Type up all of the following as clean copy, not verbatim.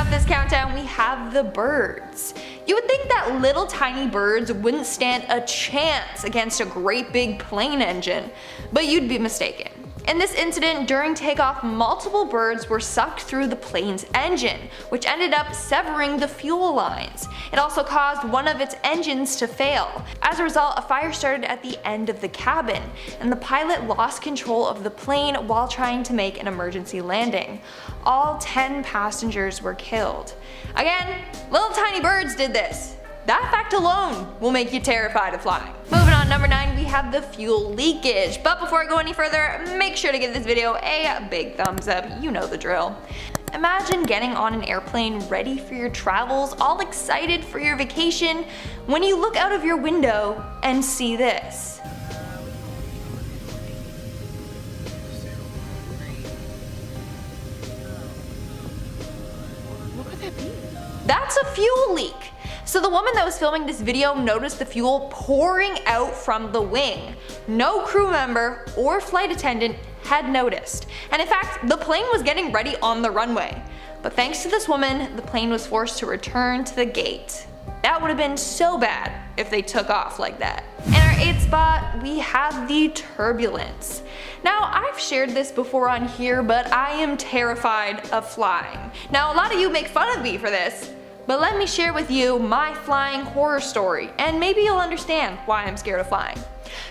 off this countdown, we have the birds. You would think that little tiny birds wouldn't stand a chance against a great big plane engine, but you'd be mistaken. In this incident, during takeoff, multiple birds were sucked through the plane's engine, which ended up severing the fuel lines. It also caused one of its engines to fail. As a result, a fire started at the end of the cabin, and the pilot lost control of the plane while trying to make an emergency landing. All 10 passengers were killed. Again, little tiny birds did this. That fact alone will make you terrified of flying. Moving on, number 9, we have the fuel leakage. But before I go any further, make sure to give this video a big thumbs up, you know the drill. Imagine getting on an airplane ready for your travels, all excited for your vacation, when you look out of your window and see this. What could that be? That's a fuel leak. So the woman that was filming this video noticed the fuel pouring out from the wing. No crew member or flight attendant had noticed. And in fact, the plane was getting ready on the runway. But thanks to this woman, the plane was forced to return to the gate. That would have been so bad if they took off like that. In our 8th spot, we have the turbulence. Now, I've shared this before on here, but I am terrified of flying. Now, a lot of you make fun of me for this, but let me share with you my flying horror story, and maybe you'll understand why I'm scared of flying.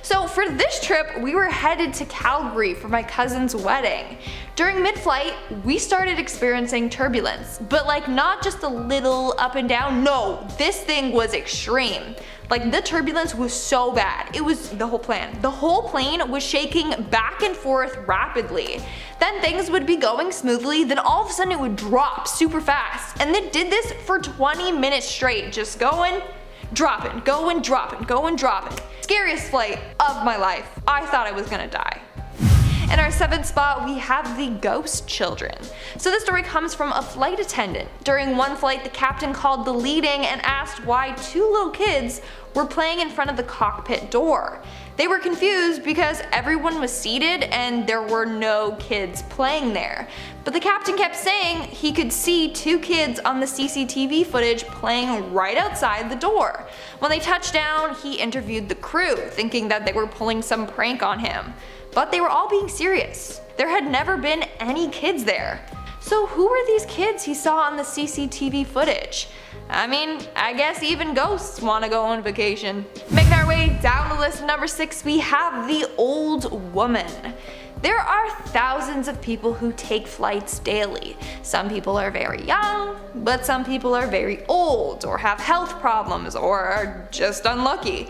So for this trip, we were headed to Calgary for my cousin's wedding. During mid-flight, we started experiencing turbulence, but like not just a little up and down, no, this thing was extreme. Like the turbulence was so bad, it was the whole plane. The whole plane was shaking back and forth rapidly. Then things would be going smoothly, then all of a sudden it would drop super fast. And it did this for 20 minutes straight, just going, dropping, going, dropping, going, dropping. Scariest flight of my life. I thought I was gonna die. In our 7th spot, we have the ghost children. So this story comes from a flight attendant. During one flight, the captain called the leading and asked why 2 little kids were playing in front of the cockpit door. They were confused because everyone was seated and there were no kids playing there. But the captain kept saying he could see 2 kids on the CCTV footage playing right outside the door. When they touched down, he interviewed the crew, thinking that they were pulling some prank on him. But they were all being serious. There had never been any kids there. So who were these kids he saw on the CCTV footage? I mean, I guess even ghosts want to go on vacation. Making our way down the list, number 6, we have the old woman. There are thousands of people who take flights daily. Some people are very young, but some people are very old, or have health problems, or are just unlucky,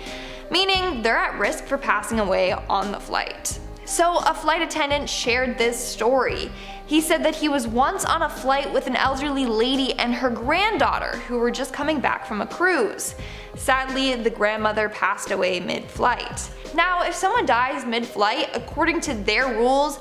meaning they're at risk for passing away on the flight. So a flight attendant shared this story. He said that he was once on a flight with an elderly lady and her granddaughter who were just coming back from a cruise. Sadly, the grandmother passed away mid-flight. Now, if someone dies mid-flight, according to their rules,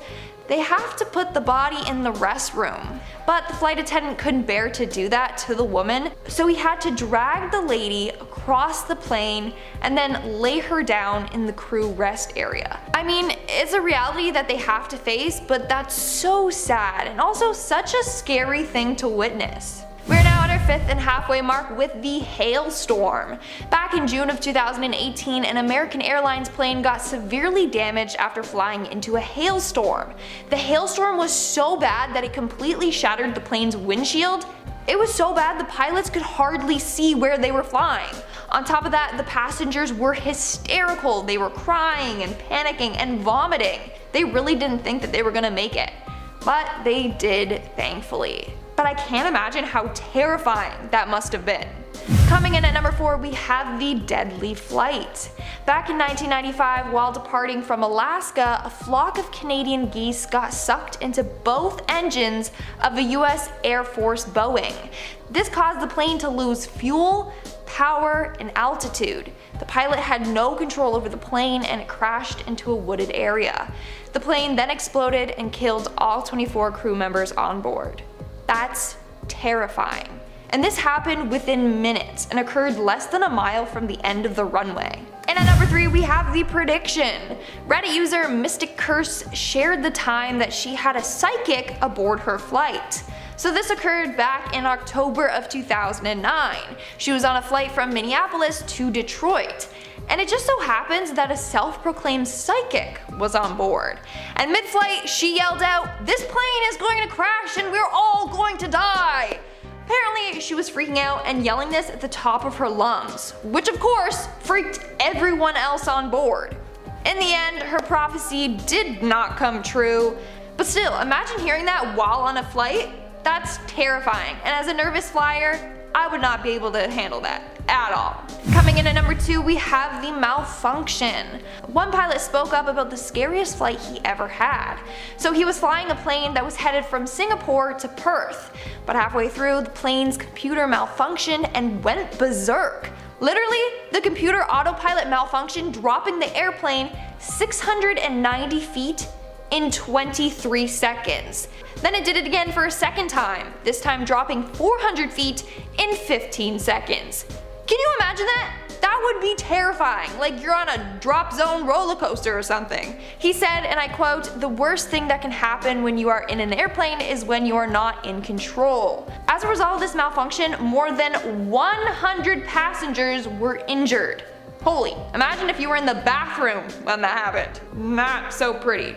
they have to put the body in the restroom. But the flight attendant couldn't bear to do that to the woman, so he had to drag the lady across the plane and then lay her down in the crew rest area. I mean, it's a reality that they have to face, but that's so sad and also such a scary thing to witness. We're now at our 5th and halfway mark with the hailstorm. Back in June of 2018, an American Airlines plane got severely damaged after flying into a hailstorm. The hailstorm was so bad that it completely shattered the plane's windshield. It was so bad the pilots could hardly see where they were flying. On top of that, the passengers were hysterical. They were crying and panicking and vomiting. They really didn't think that they were gonna make it. But they did, thankfully. But I can't imagine how terrifying that must have been. Coming in at number 4, we have the deadly flight. Back in 1995, while departing from Alaska, a flock of Canadian geese got sucked into both engines of a US Air Force Boeing. This caused the plane to lose fuel, power, and altitude. The pilot had no control over the plane and it crashed into a wooded area. The plane then exploded and killed all 24 crew members on board. That's terrifying. And this happened within minutes and occurred less than a mile from the end of the runway. And at number 3, we have the prediction. Reddit user Mystic Curse shared the time that she had a psychic aboard her flight. So this occurred back in October of 2009. She was on a flight from Minneapolis to Detroit. And it just so happens that a self-proclaimed psychic was on board. And mid-flight, she yelled out, "This plane is going to crash and we're all going to die!" Apparently, she was freaking out and yelling this at the top of her lungs, which of course freaked everyone else on board. In the end, her prophecy did not come true, but still, imagine hearing that while on a flight. That's terrifying, and as a nervous flyer, I would not be able to handle that at all. Coming in at number 2, we have the malfunction. One pilot spoke up about the scariest flight he ever had. So he was flying a plane that was headed from Singapore to Perth, but halfway through, the plane's computer malfunctioned and went berserk. Literally, the computer autopilot malfunctioned, dropping the airplane 690 feet in 23 seconds. Then it did it again for a second time, this time dropping 400 feet in 15 seconds. Can you imagine that? That would be terrifying, like you're on a drop zone roller coaster or something. He said, and I quote, "The worst thing that can happen when you are in an airplane is when you are not in control." As a result of this malfunction, more than 100 passengers were injured. Holy, imagine if you were in the bathroom when that happened. Not so pretty.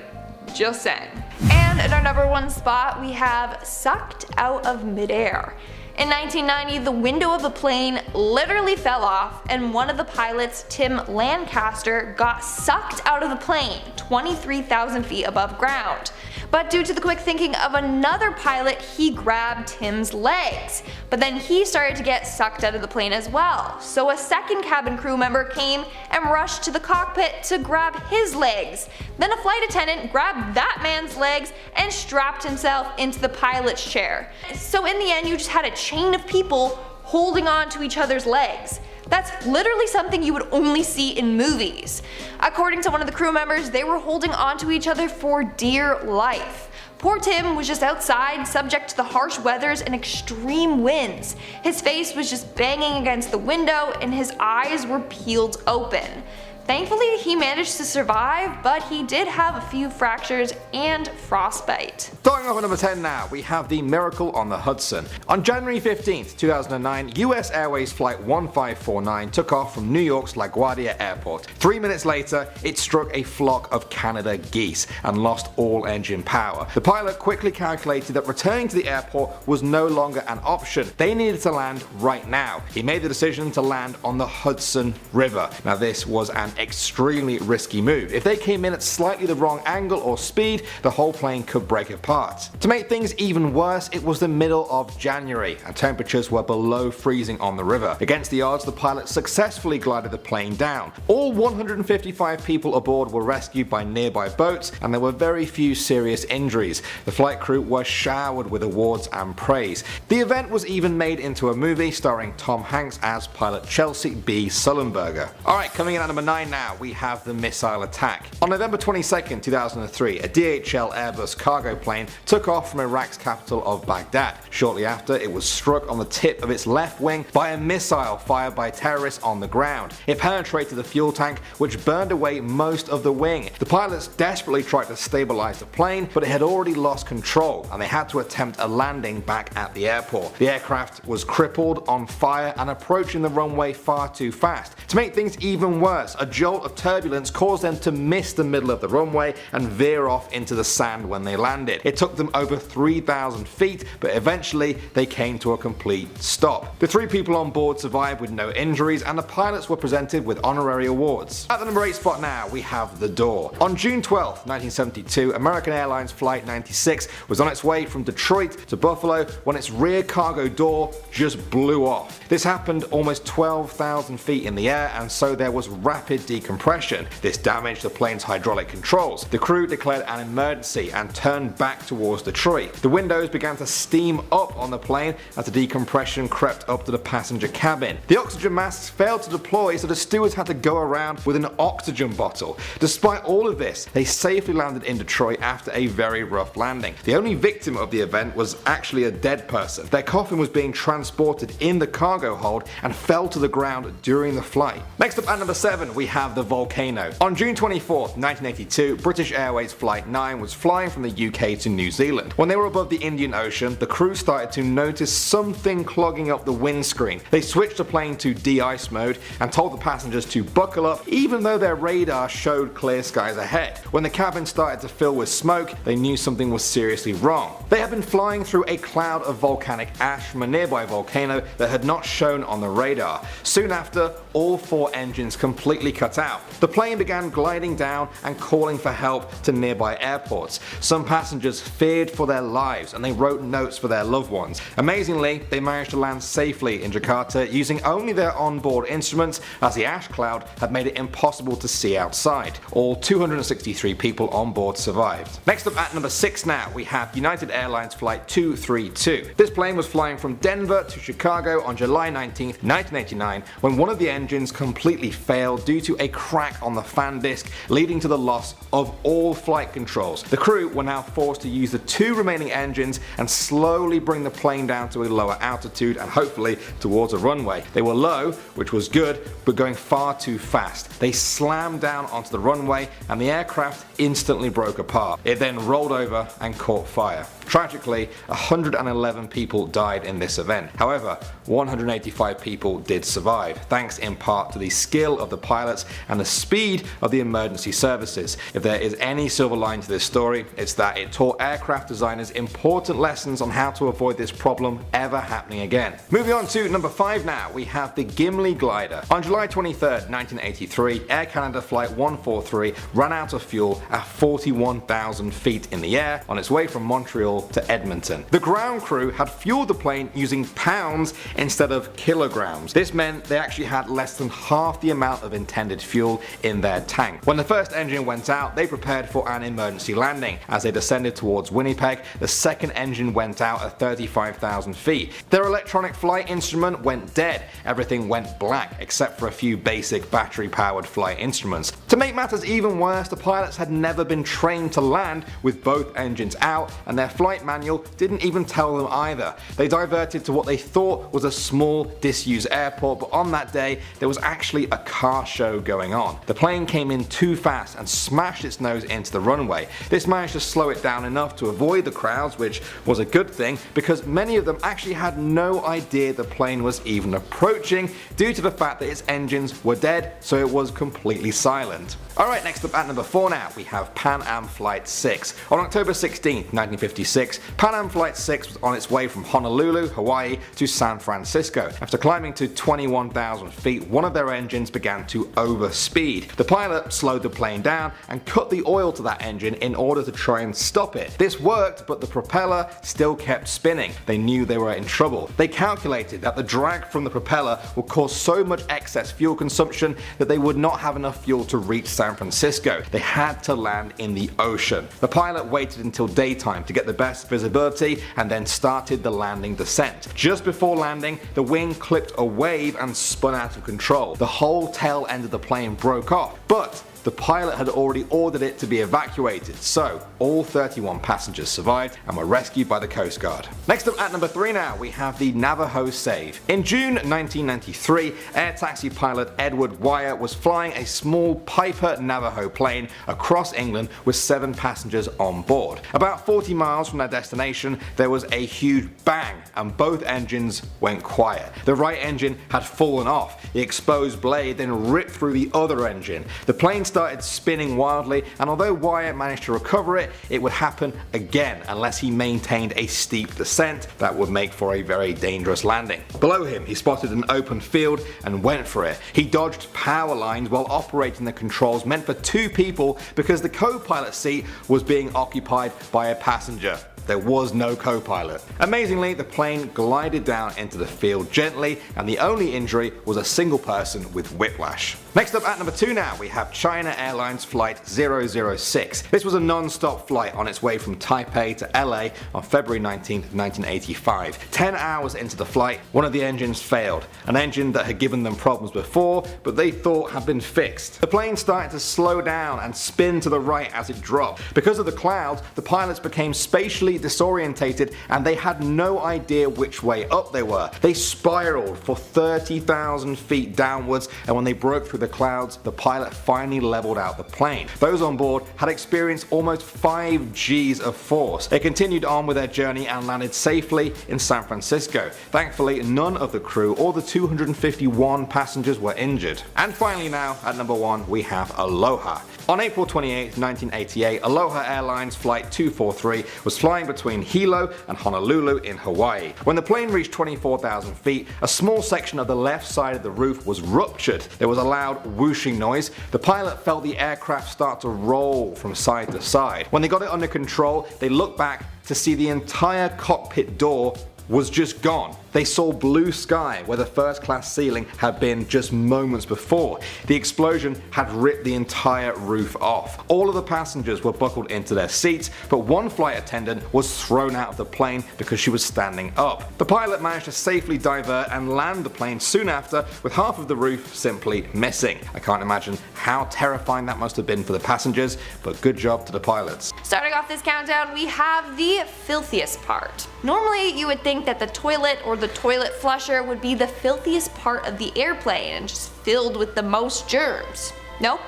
Just saying. And at our number 1 spot, we have sucked out of midair. In 1990, the window of the plane literally fell off, and one of the pilots, Tim Lancaster, got sucked out of the plane 23,000 feet above ground. But due to the quick thinking of another pilot, he grabbed Tim's legs. But then he started to get sucked out of the plane as well. So a second cabin crew member came and rushed to the cockpit to grab his legs. Then a flight attendant grabbed that man's legs and strapped himself into the pilot's chair. So in the end, you just had a chain of people holding on to each other's legs. That's literally something you would only see in movies. According to one of the crew members, they were holding onto each other for dear life. Poor Tim was just outside, subject to the harsh weathers and extreme winds. His face was just banging against the window and his eyes were peeled open. Thankfully, he managed to survive, but he did have a few fractures and frostbite. Starting off at number 10 now, we have the miracle on the Hudson. On January 15th, 2009, US Airways Flight 1549 took off from New York's LaGuardia Airport. 3 minutes later, it struck a flock of Canada geese and lost all engine power. The pilot quickly calculated that returning to the airport was no longer an option. They needed to land right now. He made the decision to land on the Hudson River. Now this was an extremely risky move. If they came in at slightly the wrong angle or speed, the whole plane could break apart. To make things even worse, it was the middle of January and temperatures were below freezing on the river. Against the odds, the pilot successfully glided the plane down. All 155 people aboard were rescued by nearby boats and there were very few serious injuries. The flight crew were showered with awards and praise. The event was even made into a movie starring Tom Hanks as pilot Chelsea B. Sullenberger. Alright, coming in at number 9 now, we have the missile attack. On November 22nd, 2003, a DHL Airbus cargo plane took off from Iraq's capital of Baghdad. Shortly after, it was struck on the tip of its left wing by a missile fired by terrorists on the ground. It penetrated the fuel tank, which burned away most of the wing. The pilots desperately tried to stabilize the plane, but it had already lost control and they had to attempt a landing back at the airport. The aircraft was crippled, on fire, and approaching the runway far too fast. To make things even worse, a jolt of turbulence caused them to miss the middle of the runway and veer off into the sand when they landed. It took them over 3,000 feet, but eventually they came to a complete stop. The 3 people on board survived with no injuries and the pilots were presented with honorary awards. At the number 8 spot now, we have the door. On June 12, 1972, American Airlines Flight 96 was on its way from Detroit to Buffalo when its rear cargo door just blew off. This happened almost 12,000 feet in the air, and so there was rapid decompression. This damaged the plane's hydraulic controls. The crew declared an emergency and turned back towards Detroit. The windows began to steam up on the plane as the decompression crept up to the passenger cabin. The oxygen masks failed to deploy, so the stewards had to go around with an oxygen bottle. Despite all of this, they safely landed in Detroit after a very rough landing. The only victim of the event was actually a dead person. Their coffin was being transported in the cargo hold and fell to the ground during the flight. Next up at number 7, we have the volcano. On June 24th, 1982, British Airways Flight 9 was flying from the UK to New Zealand. When they were above the Indian Ocean, the crew started to notice something clogging up the windscreen. They switched the plane to de-ice mode and told the passengers to buckle up even though their radar showed clear skies ahead. When the cabin started to fill with smoke, they knew something was seriously wrong. They had been flying through a cloud of volcanic ash from a nearby volcano that had not shown on the radar. Soon after, all 4 engines completely cut out. The plane began gliding down and calling for help to nearby airports. Some passengers feared for their lives and they wrote notes for their loved ones. Amazingly, they managed to land safely in Jakarta using only their onboard instruments, as the ash cloud had made it impossible to see outside. All 263 people on board survived. Next up at number 6 now, we have United Airlines Flight 232. This plane was flying from Denver to Chicago on July 19th, 1989, when one of the engines completely failed due to a crack on the fan disc, leading to the loss of all flight controls. The crew were now forced to use the 2 remaining engines and slowly bring the plane down to a lower altitude and hopefully towards a runway. They were low, which was good, but going far too fast. They slammed down onto the runway and the aircraft instantly broke apart. It then rolled over and caught fire. Tragically, 111 people died in this event. However, 185 people did survive, thanks in part to the skill of the pilots and the speed of the emergency services. If there is any silver line to this story, it's that it taught aircraft designers important lessons on how to avoid this problem ever happening again. Moving on to number 5 now, we have the Gimli glider. On July 23rd, 1983, Air Canada Flight 143 ran out of fuel at 41,000 feet in the air on its way from Montreal to Edmonton. The ground crew had fueled the plane using pounds instead of kilograms. This meant they actually had less than half the amount of intended fuel in their tank. When the first engine went out, they prepared for an emergency landing. As they descended towards Winnipeg, the second engine went out at 35,000 feet. Their electronic flight instrument went dead. Everything went black except for a few basic battery-powered flight instruments. To make matters even worse, the pilots had never been trained to land with both engines out, and their flight manual didn't even tell them either. They diverted to what they thought was a small disused airport, but on that day there was actually a car show going on. The plane came in too fast and smashed its nose into the runway. This managed to slow it down enough to avoid the crowds, which was a good thing because many of them actually had no idea the plane was even approaching due to the fact that its engines were dead, so it was completely silent. Alright, next up at number 4 now, we have Pan Am Flight 6. On October 16th, 1956, Pan Am Flight 6 was on its way from Honolulu, Hawaii to San Francisco. After climbing to 21,000 feet, one of their engines began to overspeed. The pilot slowed the plane down and cut the oil to that engine in order to try and stop it. This worked, but the propeller still kept spinning. They knew they were in trouble. They calculated that the drag from the propeller would cause so much excess fuel consumption that they would not have enough fuel to reach San Francisco. They had to land in the ocean. The pilot waited until daytime to get the best visibility and then started the landing descent. Just before landing, the wing clipped a wave and spun out of control. The whole tail end of the plane broke off, but the pilot had already ordered it to be evacuated, so all 31 passengers survived and were rescued by the Coast Guard. Next up at number 3 now, we have the Navajo Save. In June 1993, air taxi pilot Edward Wire was flying a small Piper Navajo plane across England with 7 passengers on board. About 40 miles from their destination, there was a huge bang and both engines went quiet. The right engine had fallen off. The exposed blade then ripped through the other engine. The plane started spinning wildly, and although Wyatt managed to recover it, it would happen again unless he maintained a steep descent that would make for a very dangerous landing. Below him, he spotted an open field and went for it. He dodged power lines while operating the controls meant for 2 people because the co-pilot seat was being occupied by a passenger. There was no co-pilot. Amazingly, the plane glided down into the field gently, and the only injury was a single person with whiplash. Next up at number 2 now, we have China China Airlines Flight 006. This was a non-stop flight on its way from Taipei to LA on February 19, 1985. 10 hours into the flight, one of the engines failed, an engine that had given them problems before but they thought had been fixed. The plane started to slow down and spin to the right as it dropped. Because of the clouds, the pilots became spatially disorientated and they had no idea which way up they were. They spiraled for 30,000 feet downwards, and when they broke through the clouds, the pilot finally leveled out the plane. Those on board had experienced almost 5 Gs of force. They continued on with their journey and landed safely in San Francisco. Thankfully, none of the crew or the 251 passengers were injured. And finally now, at number 1, we have Aloha. On April 28, 1988, Aloha Airlines Flight 243 was flying between Hilo and Honolulu in Hawaii. When the plane reached 24,000 feet, a small section of the left side of the roof was ruptured. There was a loud whooshing noise. The pilot felt the aircraft start to roll from side to side. When they got it under control, they looked back to see the entire cockpit door was just gone. They saw blue sky where the first class ceiling had been just moments before. The explosion had ripped the entire roof off. All of the passengers were buckled into their seats, but one flight attendant was thrown out of the plane because she was standing up. The pilot managed to safely divert and land the plane soon after, with half of the roof simply missing. I can't imagine how terrifying that must have been for the passengers, but good job to the pilots. Starting off this countdown, we have the filthiest part. Normally you would think that the toilet or the toilet flusher would be the filthiest part of the airplane and just filled with the most germs. Nope,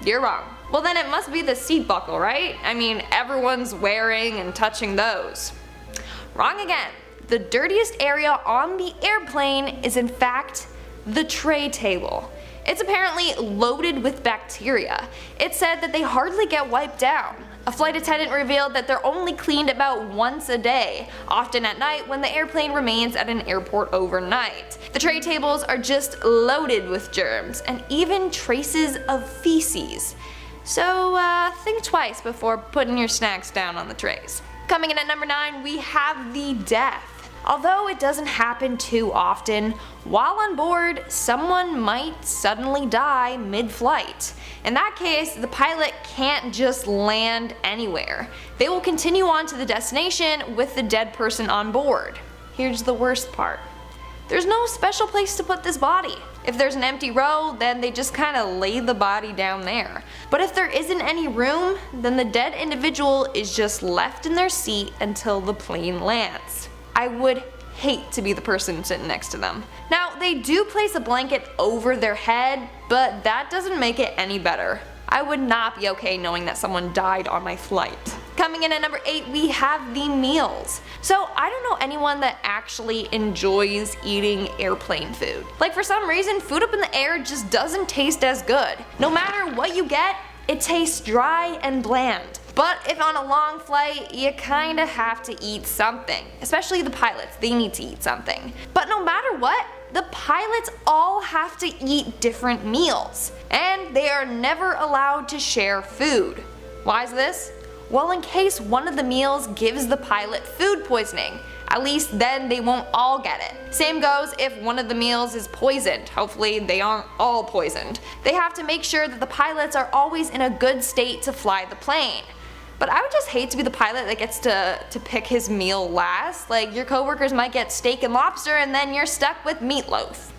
you're wrong. Well then it must be the seat buckle, right? I mean, everyone's wearing and touching those. Wrong again. The dirtiest area on the airplane is in fact the tray table. It's apparently loaded with bacteria. It's said that they hardly get wiped down. A flight attendant revealed that they're only cleaned about once a day, often at night when the airplane remains at an airport overnight. The tray tables are just loaded with germs and even traces of feces. So think twice before putting your snacks down on the trays. Coming in at number 9, we have the death. Although it doesn't happen too often, while on board, someone might suddenly die mid-flight. In that case, the pilot can't just land anywhere. They will continue on to the destination with the dead person on board. Here's the worst part. There's no special place to put this body. If there's an empty row, then they just kinda lay the body down there. But if there isn't any room, then the dead individual is just left in their seat until the plane lands. I would hate to be the person sitting next to them. Now, they do place a blanket over their head, but that doesn't make it any better. I would not be okay knowing that someone died on my flight. Coming in at number 8, we have the meals. So I don't know anyone that actually enjoys eating airplane food. Like, for some reason, food up in the air just doesn't taste as good. No matter what you get, it tastes dry and bland. But if on a long flight, you kinda have to eat something. Especially the pilots, they need to eat something. But no matter what, the pilots all have to eat different meals. And they are never allowed to share food. Why is this? Well, in case one of the meals gives the pilot food poisoning. At least then they won't all get it. Same goes if one of the meals is poisoned. Hopefully they aren't all poisoned. They have to make sure that the pilots are always in a good state to fly the plane. But I would just hate to be the pilot that gets to pick his meal last. Like, your coworkers might get steak and lobster and then you're stuck with meatloaf.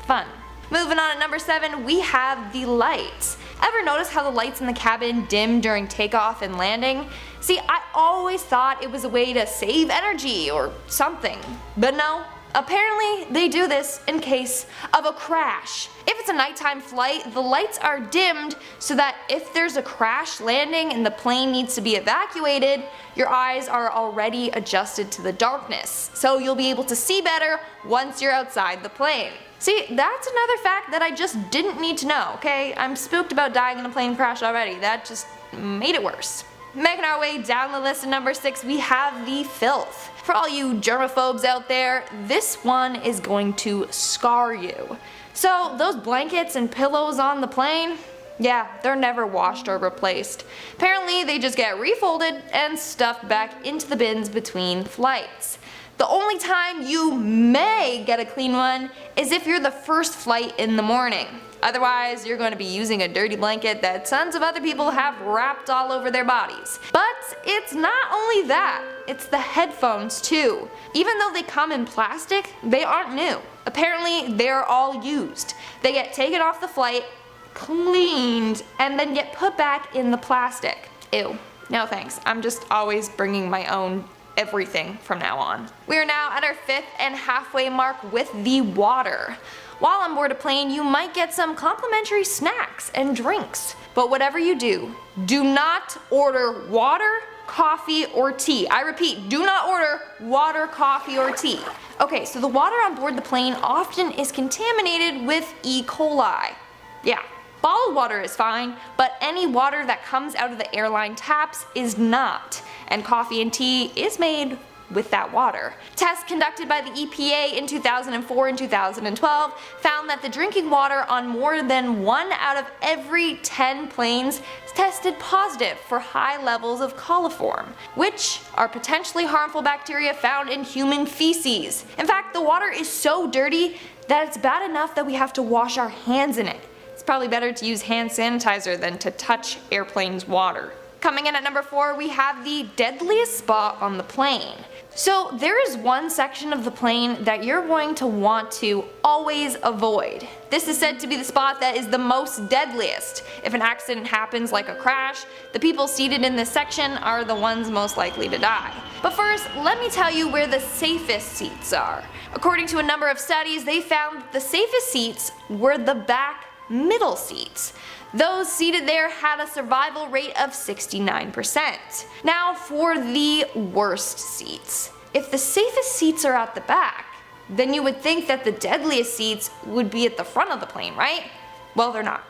Fun. Moving on at number 7, we have the lights. Ever notice how the lights in the cabin dim during takeoff and landing? See, I always thought it was a way to save energy or something, but no. Apparently they do this in case of a crash. If it's a nighttime flight, the lights are dimmed so that if there's a crash landing and the plane needs to be evacuated, your eyes are already adjusted to the darkness, so you'll be able to see better once you're outside the plane. See, that's another fact that I just didn't need to know, okay? I'm spooked about dying in a plane crash already. That just made it worse. Making our way down the list at number 6, we have the filth. For all you germaphobes out there, this one is going to scar you. So those blankets and pillows on the plane, yeah, they're never washed or replaced. Apparently they just get refolded and stuffed back into the bins between flights. The only time you may get a clean one is if you're the first flight in the morning. Otherwise, you're going to be using a dirty blanket that tons of other people have wrapped all over their bodies. But it's not only that, it's the headphones too. Even though they come in plastic, they aren't new. Apparently, they're all used. They get taken off the flight, cleaned, and then get put back in the plastic. Ew. No thanks. I'm just always bringing my own everything from now on. We are now at our 5th and halfway mark with the water. While on board a plane, you might get some complimentary snacks and drinks. But whatever you do, do not order water, coffee, or tea. I repeat, do not order water, coffee, or tea. Okay, so the water on board the plane often is contaminated with E. coli. Yeah. Bottled water is fine, but any water that comes out of the airline taps is not, and coffee and tea is made with that water. Tests conducted by the EPA in 2004 and 2012 found that the drinking water on more than 1 out of every 10 planes tested positive for high levels of coliform, which are potentially harmful bacteria found in human feces. In fact, the water is so dirty that it's bad enough that we have to wash our hands in it. It's probably better to use hand sanitizer than to touch airplanes' water. Coming in at number 4, we have the deadliest spot on the plane. So there is one section of the plane that you're going to want to always avoid. This is said to be the spot that is the most deadliest. If an accident happens like a crash, the people seated in this section are the ones most likely to die. But first, let me tell you where the safest seats are. According to a number of studies, they found that the safest seats were the back middle seats. Those seated there had a survival rate of 69%. Now for the worst seats. If the safest seats are at the back, then you would think that the deadliest seats would be at the front of the plane, right? Well, they're not.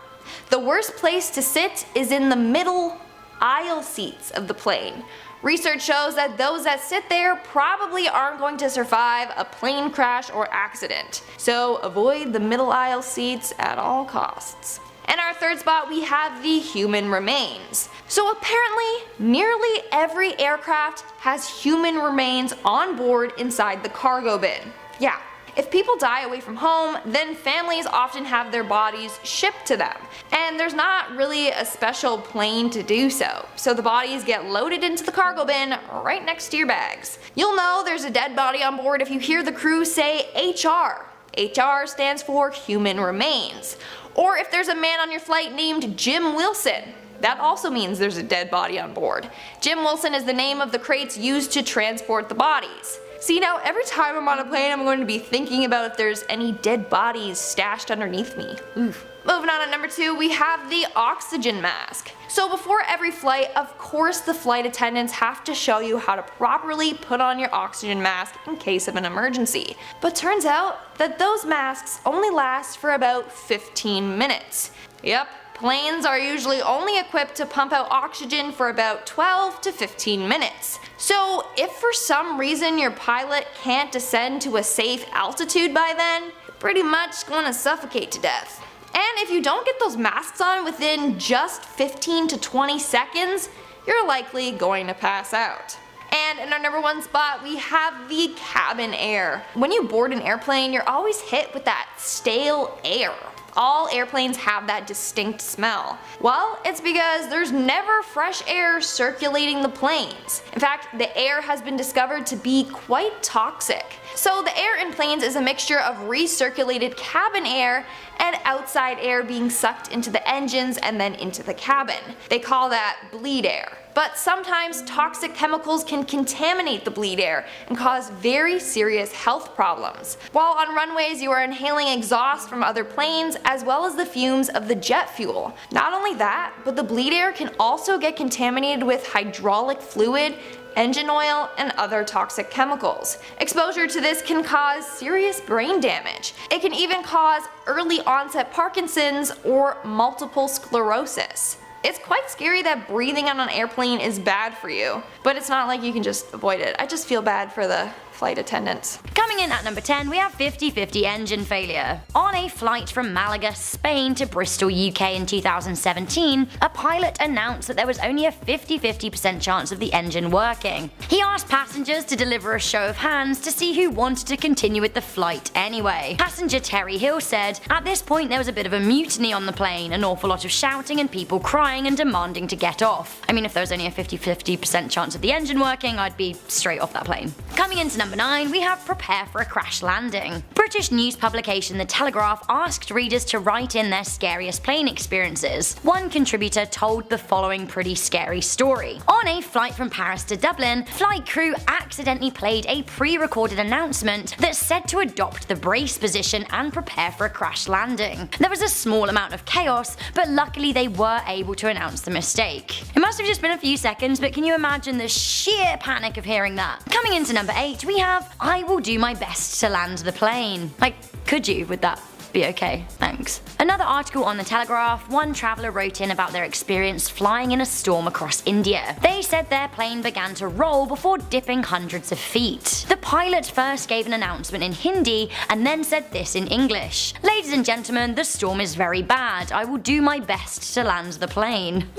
The worst place to sit is in the middle aisle seats of the plane. Research shows that those that sit there probably aren't going to survive a plane crash or accident. So avoid the middle aisle seats at all costs. In our 3rd spot, we have the human remains. So apparently, nearly every aircraft has human remains on board inside the cargo bin. Yeah. If people die away from home, then families often have their bodies shipped to them. And there's not really a special plane to do so. So the bodies get loaded into the cargo bin right next to your bags. You'll know there's a dead body on board if you hear the crew say HR. HR stands for human remains. Or if there's a man on your flight named Jim Wilson. That also means there's a dead body on board. Jim Wilson is the name of the crates used to transport the bodies. See, now every time I'm on a plane, I'm going to be thinking about if there's any dead bodies stashed underneath me. Oof. Moving on at number 2, we have the oxygen mask. So before every flight, of course the flight attendants have to show you how to properly put on your oxygen mask in case of an emergency. But turns out that those masks only last for about 15 minutes. Yep. Planes are usually only equipped to pump out oxygen for about 12 to 15 minutes. So if for some reason your pilot can't descend to a safe altitude by then, you're pretty much going to suffocate to death. And if you don't get those masks on within just 15 to 20 seconds, you're likely going to pass out. And in our number 1 spot, we have the cabin air. When you board an airplane, you're always hit with that stale air. All airplanes have that distinct smell. Well, it's because there's never fresh air circulating the planes. In fact, the air has been discovered to be quite toxic. So the air in planes is a mixture of recirculated cabin air and outside air being sucked into the engines and then into the cabin. They call that bleed air. But sometimes toxic chemicals can contaminate the bleed air and cause very serious health problems. While on runways, you are inhaling exhaust from other planes as well as the fumes of the jet fuel. Not only that, but the bleed air can also get contaminated with hydraulic fluid, engine oil, and other toxic chemicals. Exposure to this can cause serious brain damage. It can even cause early onset Parkinson's or multiple sclerosis. It's quite scary that breathing on an airplane is bad for you, but it's not like you can just avoid it. I just feel bad for the flight attendants. Coming in at number 10, we have 50-50 engine failure. On a flight from Malaga, Spain to Bristol, UK in 2017, a pilot announced that there was only a 50-50% chance of the engine working. He asked passengers to deliver a show of hands to see who wanted to continue with the flight anyway. Passenger Terry Hill said, "At this point there was a bit of a mutiny on the plane, an awful lot of shouting and people crying and demanding to get off. I mean, if there was only a 50-50% chance of the engine working, I'd be straight off that plane." Coming into number 9, we have prepare for a crash landing. British news publication The Telegraph asked readers to write in their scariest plane experiences. One contributor told the following pretty scary story. On a flight from Paris to Dublin, flight crew accidentally played a pre-recorded announcement that said to adopt the brace position and prepare for a crash landing. There was a small amount of chaos, but luckily they were able to announce the mistake. It must have just been a few seconds, but can you imagine the sheer panic of hearing that? Coming into number 8, we have "I will do my best to land the plane." Like, could you with that? Be okay, thanks. Another article on The Telegraph, one traveller wrote in about their experience flying in a storm across India. They said their plane began to roll before dipping hundreds of feet. The pilot first gave an announcement in Hindi and then said this in English. "Ladies and gentlemen, the storm is very bad. I will do my best to land the plane."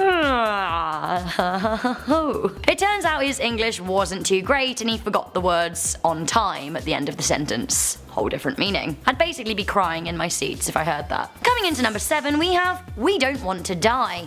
It turns out his English wasn't too great and he forgot the words "on time" at the end of the sentence. Whole different meaning. I'd basically be crying in my seats if I heard that. Coming into number 7, we have "we don't want to die."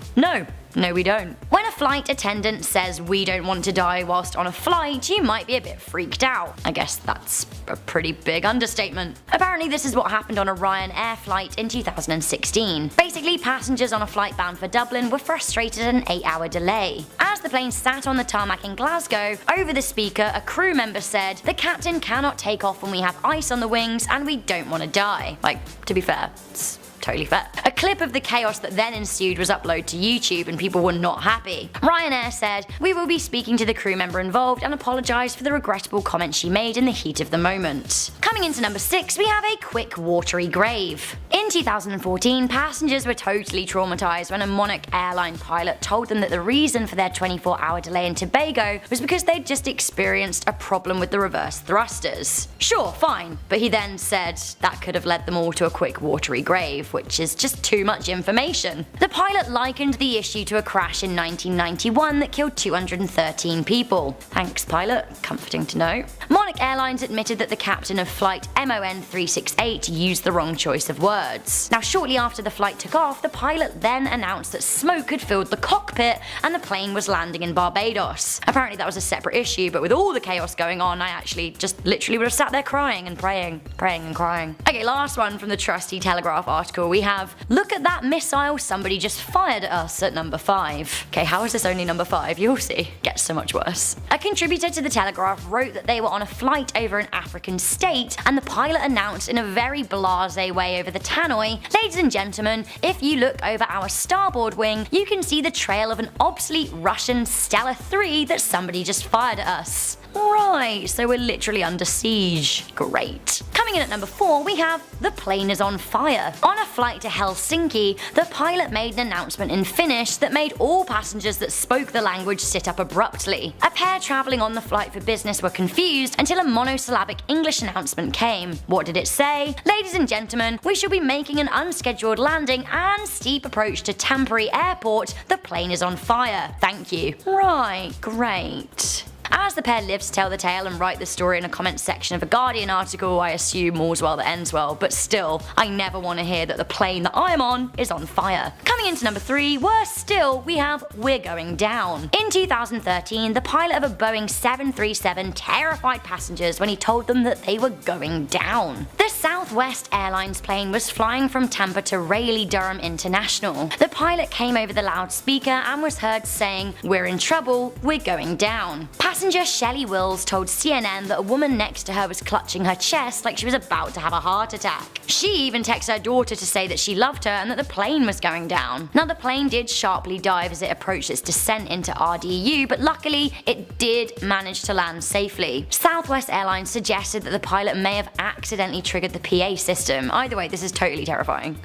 No, we don't. When a flight attendant says "we don't want to die" whilst on a flight, you might be a bit freaked out. I guess that's a pretty big understatement. Apparently this is what happened on a Ryanair flight in 2016. Basically, passengers on a flight bound for Dublin were frustrated at an 8-hour delay. As the plane sat on the tarmac in Glasgow, over the speaker a crew member said, "The captain cannot take off when we have ice on the wings and we don't want to die." Like, to be fair, it's totally fair. A clip of the chaos that then ensued was uploaded to YouTube and people were not happy. Ryanair said, "We will be speaking to the crew member involved and apologise for the regrettable comments she made in the heat of the moment." Coming into number 6, we have a quick watery grave. In 2014, passengers were totally traumatised when a Monarch Airline pilot told them that the reason for their 24-hour delay in Tobago was because they'd just experienced a problem with the reverse thrusters. Sure, fine, but he then said that could have led them all to a quick watery grave, which is just too much information. The pilot likened the issue to a crash in 1991 that killed 213 people. Thanks, pilot. Comforting to know. Monarch Airlines admitted that the captain of flight MON 368 used the wrong choice of words. Now, shortly after the flight took off, the pilot then announced that smoke had filled the cockpit and the plane was landing in Barbados. Apparently that was a separate issue, but with all the chaos going on, I actually just literally would have sat there crying and praying and crying. Okay, last one from the trusty Telegraph article. We have "Look at that missile somebody just fired at us" at number 5. Okay, how is this only number 5? You'll see. Gets so much worse. A contributor to the Telegraph wrote that they were on a flight over an African state and the pilot announced in a very blasé way over the tannoy, "Ladies and gentlemen, if you look over our starboard wing, you can see the trail of an obsolete Russian Stella 3 that somebody just fired at us." Right, so we're literally under siege. Great. Coming in at number 4, we have "the plane is on fire." On a flight to Helsinki, the pilot made an announcement in Finnish that made all passengers that spoke the language sit up abruptly. A pair travelling on the flight for business were confused until a monosyllabic English announcement came. What did it say? "Ladies and gentlemen, we shall be making an unscheduled landing and steep approach to Tampere Airport. The plane is on fire. Thank you." Right, great. As the pair live to tell the tale and write the story in a comment section of a Guardian article, I assume all's well that ends well, but still, I never want to hear that the plane that I'm on is on fire. Coming into number 3, worse still, we have "we're going down." In 2013, the pilot of a Boeing 737 terrified passengers when he told them that they were going down. The Southwest Airlines plane was flying from Tampa to Raleigh, Durham International. The pilot came over the loudspeaker and was heard saying, "We're in trouble, we're going down." Passenger Shelley Wills told CNN that a woman next to her was clutching her chest like she was about to have a heart attack. She even texted her daughter to say that she loved her and that the plane was going down. Now, the plane did sharply dive as it approached its descent into RDU, but luckily it did manage to land safely. Southwest Airlines suggested that the pilot may have accidentally triggered the PA system. Either way, this is totally terrifying.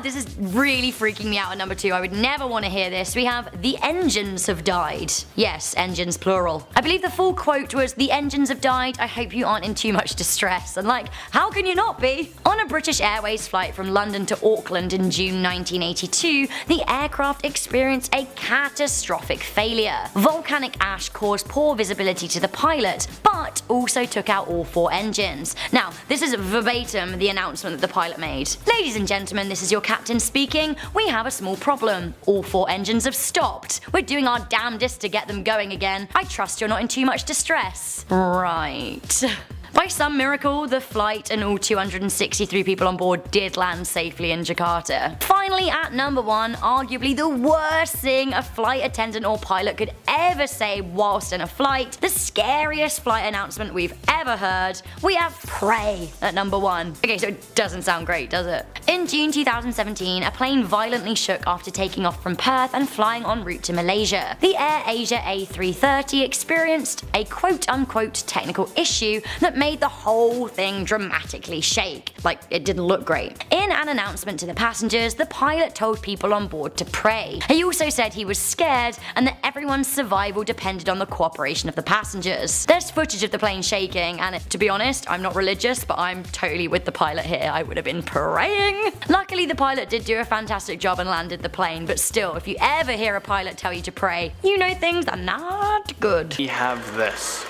This is really freaking me out at number 2. I would never want to hear this. We have the engines have died. Yes, engines plural. I believe the full quote was, "The engines have died. I hope you aren't in too much distress." And like, how can you not be? On a British Airways flight from London to Auckland in June 1982, the aircraft experienced a catastrophic failure. Volcanic ash caused poor visibility to the pilot, but also took out all 4 engines. Now, this is verbatim the announcement that the pilot made. "Ladies and gentlemen, this is your captain speaking. We have a small problem. All 4 engines have stopped. We're doing our damnedest to get them going again. I trust you're not in too much distress." Right. By some miracle, the flight and all 263 people on board did land safely in Jakarta. Finally, at number 1, arguably the worst thing a flight attendant or pilot could ever say whilst in a flight, the scariest flight announcement we've ever heard, we have "pray" at number 1. Okay, so it doesn't sound great, does it? In June 2017, a plane violently shook after taking off from Perth and flying en route to Malaysia. The Air Asia A330 experienced a quote-unquote technical issue that made the whole thing dramatically shake. Like, it didn't look great. In an announcement to the passengers, the pilot told people on board to pray. He also said he was scared and that everyone's survival depended on the cooperation of the passengers. There's footage of the plane shaking, and to be honest, I'm not religious, but I'm totally with the pilot here. I would have been praying. Luckily, the pilot did do a fantastic job and landed the plane, but still, if you ever hear a pilot tell you to pray, you know things are not good. We have this.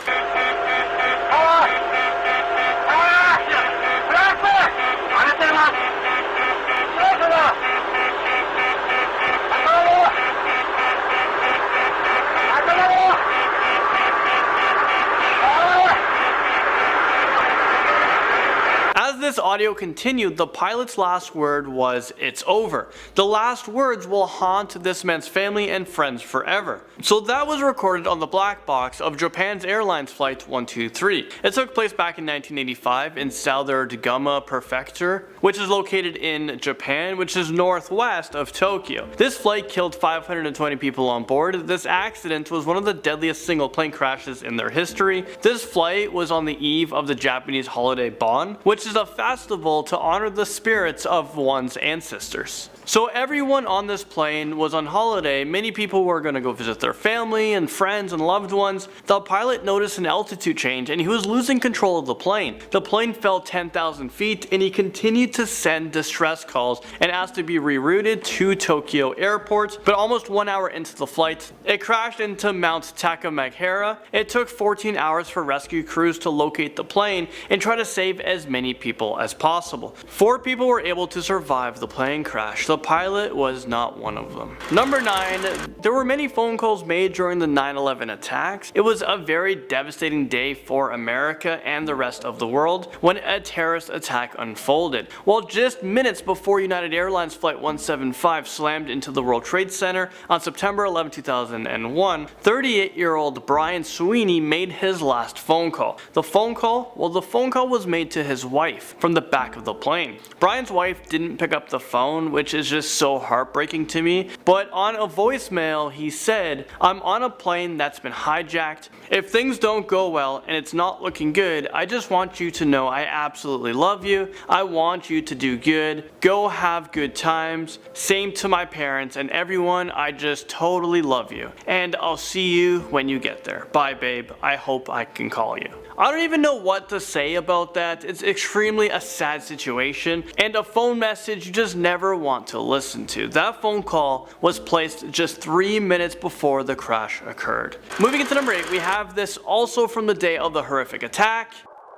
As this audio continued, the pilot's last word was, "It's over." The last words will haunt this man's family and friends forever. So that was recorded on the black box of Japan's Airlines Flight 123. It took place back in 1985 in Saudar-Degama Prefecture, which is located in Japan, which is northwest of Tokyo. This flight killed 520 people on board. This accident was one of the deadliest single plane crashes in their history. This flight was on the eve of the Japanese holiday Bon, which is a festival to honor the spirits of one's ancestors. So everyone on this plane was on holiday. Many people were going to go visit their family and friends and loved ones. The pilot noticed an altitude change and he was losing control of the plane. The plane fell 10,000 feet and he continued to send distress calls and asked to be rerouted to Tokyo Airport. But almost 1 hour into the flight, it crashed into Mount Takamaghara. It took 14 hours for rescue crews to locate the plane and try to save as many people as possible. 4 people were able to survive the plane crash. The pilot was not one of them. Number 9, there were many phone calls made during the 9/11 attacks. It was a very devastating day for America and the rest of the world when a terrorist attack unfolded. Well, just minutes before United Airlines Flight 175 slammed into the World Trade Center on September 11, 2001, 38-year-old Brian Sweeney made his last phone call. The phone call was made to his wife from the back of the plane. Brian's wife didn't pick up the phone, which is just so heartbreaking to me, but on a voicemail he said, "I'm on a plane that's been hijacked. If things don't go well and it's not looking good, I just want you to know I absolutely love you. I want you to do good. Go have good times. Same to my parents and everyone. I just totally love you. And I'll see you when you get there. Bye, babe. I hope I can call you." I don't even know what to say about that. It's extremely a sad situation and a phone message you just never want to listen to. That phone call was placed just 3 minutes before the crash occurred. Moving into number 8, we have this also from the day of the horrific attack.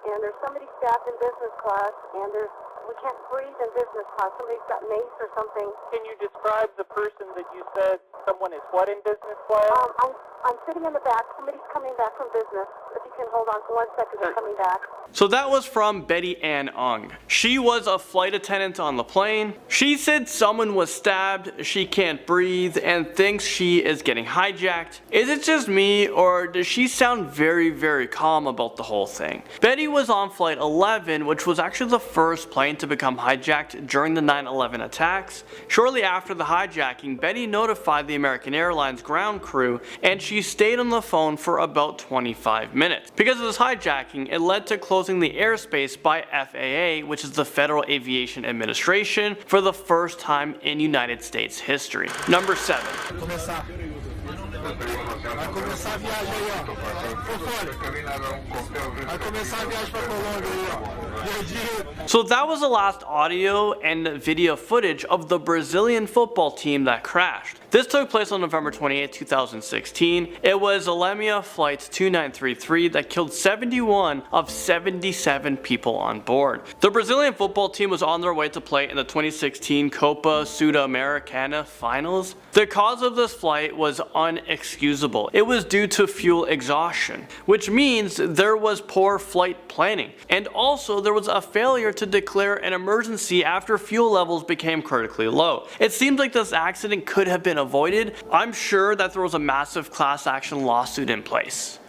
And there's somebody stabbed in business class, and we can't breathe in business class. Somebody's got mace or something. Can you describe the person that you said someone is what in business class? I'm sitting in the back. Somebody's coming back from business. If you can hold on for 1 second, they're coming back. So that was from Betty Ann Ung. She was a flight attendant on the plane. She said someone was stabbed, she can't breathe, and thinks she is getting hijacked. Is it just me, or does she sound very, very calm about the whole thing? Betty was on flight 11, which was actually the first plane to become hijacked during the 9/11 attacks. Shortly after the hijacking, Betty notified the American Airlines ground crew, and she stayed on the phone for about 25 minutes. Because of this hijacking, it led to closing the airspace by FAA, which is the Federal Aviation Administration, for the first time in United States history. Number 7. So that was the last audio and video footage of the Brazilian football team that crashed. This took place on November 28, 2016. It was Alemia Flight 2933 that killed 71 of 77 people on board. The Brazilian football team was on their way to play in the 2016 Copa Sudamericana finals. The cause of this flight was unexcusable. It was due to fuel exhaustion, which means there was poor flight planning. And also there was a failure to declare an emergency after fuel levels became critically low. It seems like this accident could have been avoided. I'm sure that there was a massive class action lawsuit in place.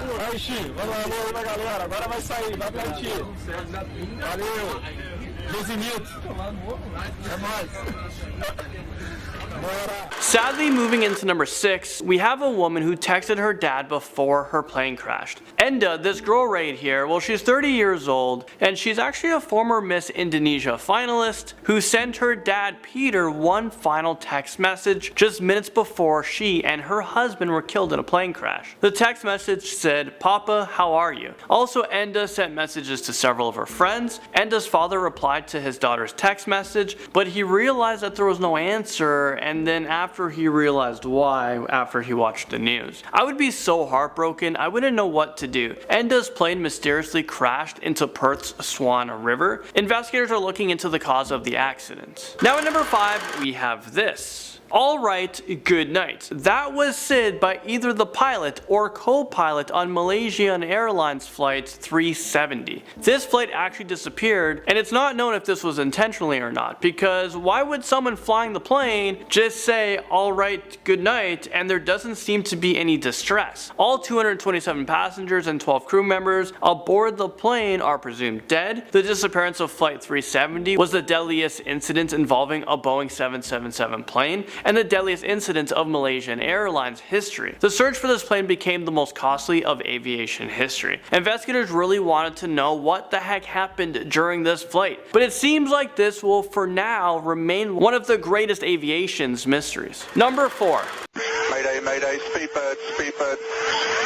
Sadly, moving into number 6, we have a woman who texted her dad before her plane crashed. Enda, this girl right here, well, she's 30 years old, and she's actually a former Miss Indonesia finalist who sent her dad Peter one final text message just minutes before she and her husband were killed in a plane crash. The text message said, "Papa, how are you?" Also, Enda sent messages to several of her friends. Enda's father replied to his daughter's text message, but he realized that there was no answer, and then after he realized why, after he watched the news. I would be so heartbroken, I wouldn't know what to do. Enda's plane mysteriously crashed into Perth's Swan River. Investigators are looking into the cause of the accident. Now at number 5, we have this. Alright, good night. That was said by either the pilot or co-pilot on Malaysian Airlines flight 370. This flight actually disappeared, and it's not known if this was intentionally or not, because why would someone flying the plane just say alright, good night, and there doesn't seem to be any distress. All 227 passengers and 12 crew members aboard the plane are presumed dead. The disappearance of flight 370 was the deadliest incident involving a Boeing 777 plane, and the deadliest incident of Malaysian Airlines history. The search for this plane became the most costly of aviation history. Investigators really wanted to know what the heck happened during this flight, but it seems like this will for now remain one of the greatest aviation's mysteries. Number 4. Mayday, mayday, speedbird,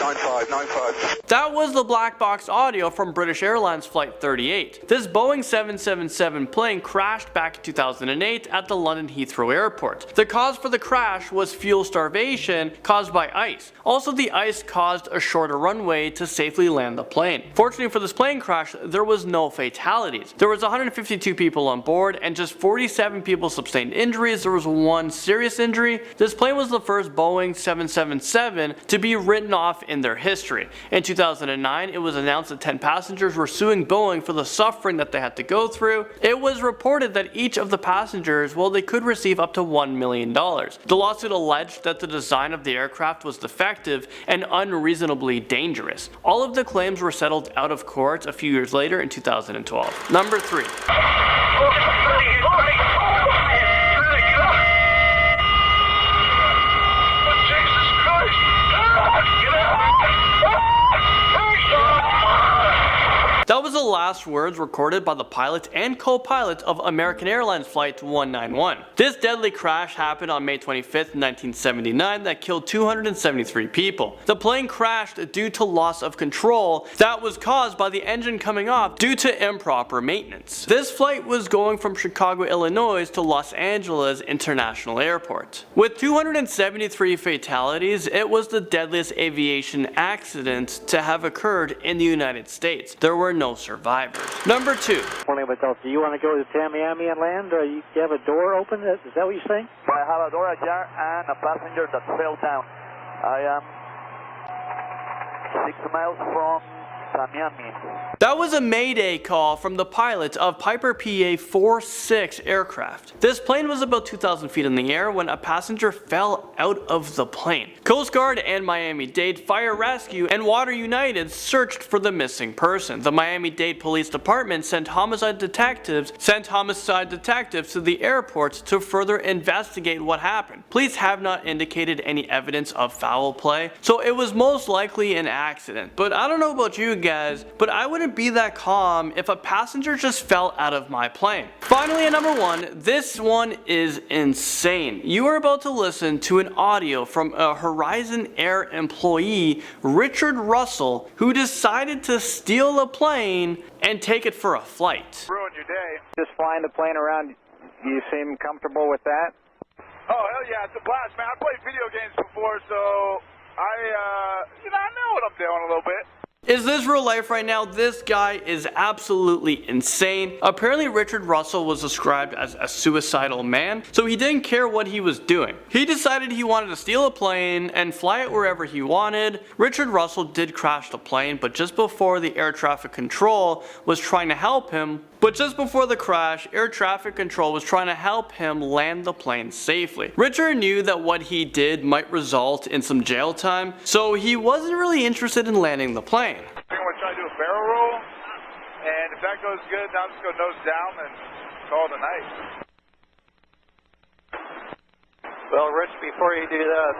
9595. That was the black box audio from British Airlines Flight 38. This Boeing 777 plane crashed back in 2008 at the London Heathrow Airport. The cause for the crash was fuel starvation caused by ice. Also, the ice caused a shorter runway to safely land the plane. Fortunately for this plane crash, there was no fatalities. There was 152 people on board and just 47 people sustained injuries. There was one serious injury. This plane was the first Boeing 777 to be written off in their history. In 2009, it was announced that 10 passengers were suing Boeing for the suffering that they had to go through. It was reported that each of the passengers, well, they could receive up to $1 million. The lawsuit alleged that the design of the aircraft was defective and unreasonably dangerous. All of the claims were settled out of court a few years later in 2012. Number 3. That was the last words recorded by the pilot and co-pilot of American Airlines Flight 191. This deadly crash happened on May 25th, 1979 that killed 273 people. The plane crashed due to loss of control that was caused by the engine coming off due to improper maintenance. This flight was going from Chicago, Illinois to Los Angeles International Airport. With 273 fatalities, it was the deadliest aviation accident to have occurred in the United States. There were no survivors. Number 2. Morning, Adult. Do you want to go to Tamiami and land? Or you have a door open? Is that what you're saying? I have a door ajar and a passenger that fell down. I am 6 miles from Miami. That was a mayday call from the pilots of Piper PA-46 aircraft. This plane was about 2,000 feet in the air when a passenger fell out of the plane. Coast Guard and Miami-Dade Fire Rescue and Water United searched for the missing person. The Miami-Dade Police Department sent homicide detectives to the airport to further investigate what happened. Police have not indicated any evidence of foul play, so it was most likely an accident. But I don't know about you guys, but I wouldn't be that calm if a passenger just fell out of my plane. Finally, at number 1, this one is insane. You are about to listen to an audio from a Horizon Air employee, Richard Russell, who decided to steal a plane and take it for a flight. Ruin your day. Just flying the plane around, you seem comfortable with that? Oh, hell yeah, it's a blast, man. I played video games before, so I know what I'm doing a little bit. Is this real life right now? This guy is absolutely insane. Apparently Richard Russell was described as a suicidal man, so he didn't care what he was doing. He decided he wanted to steal a plane and fly it wherever he wanted. Richard Russell did crash the plane, but just before the air traffic control was trying to help him, air traffic control was trying to help him land the plane safely. Richard knew that what he did might result in some jail time, so he wasn't really interested in landing the plane. I'm going to try to do a barrel roll, and if that goes good, then I'm just going to nose down and call it a night. Well, Rich, before you do that,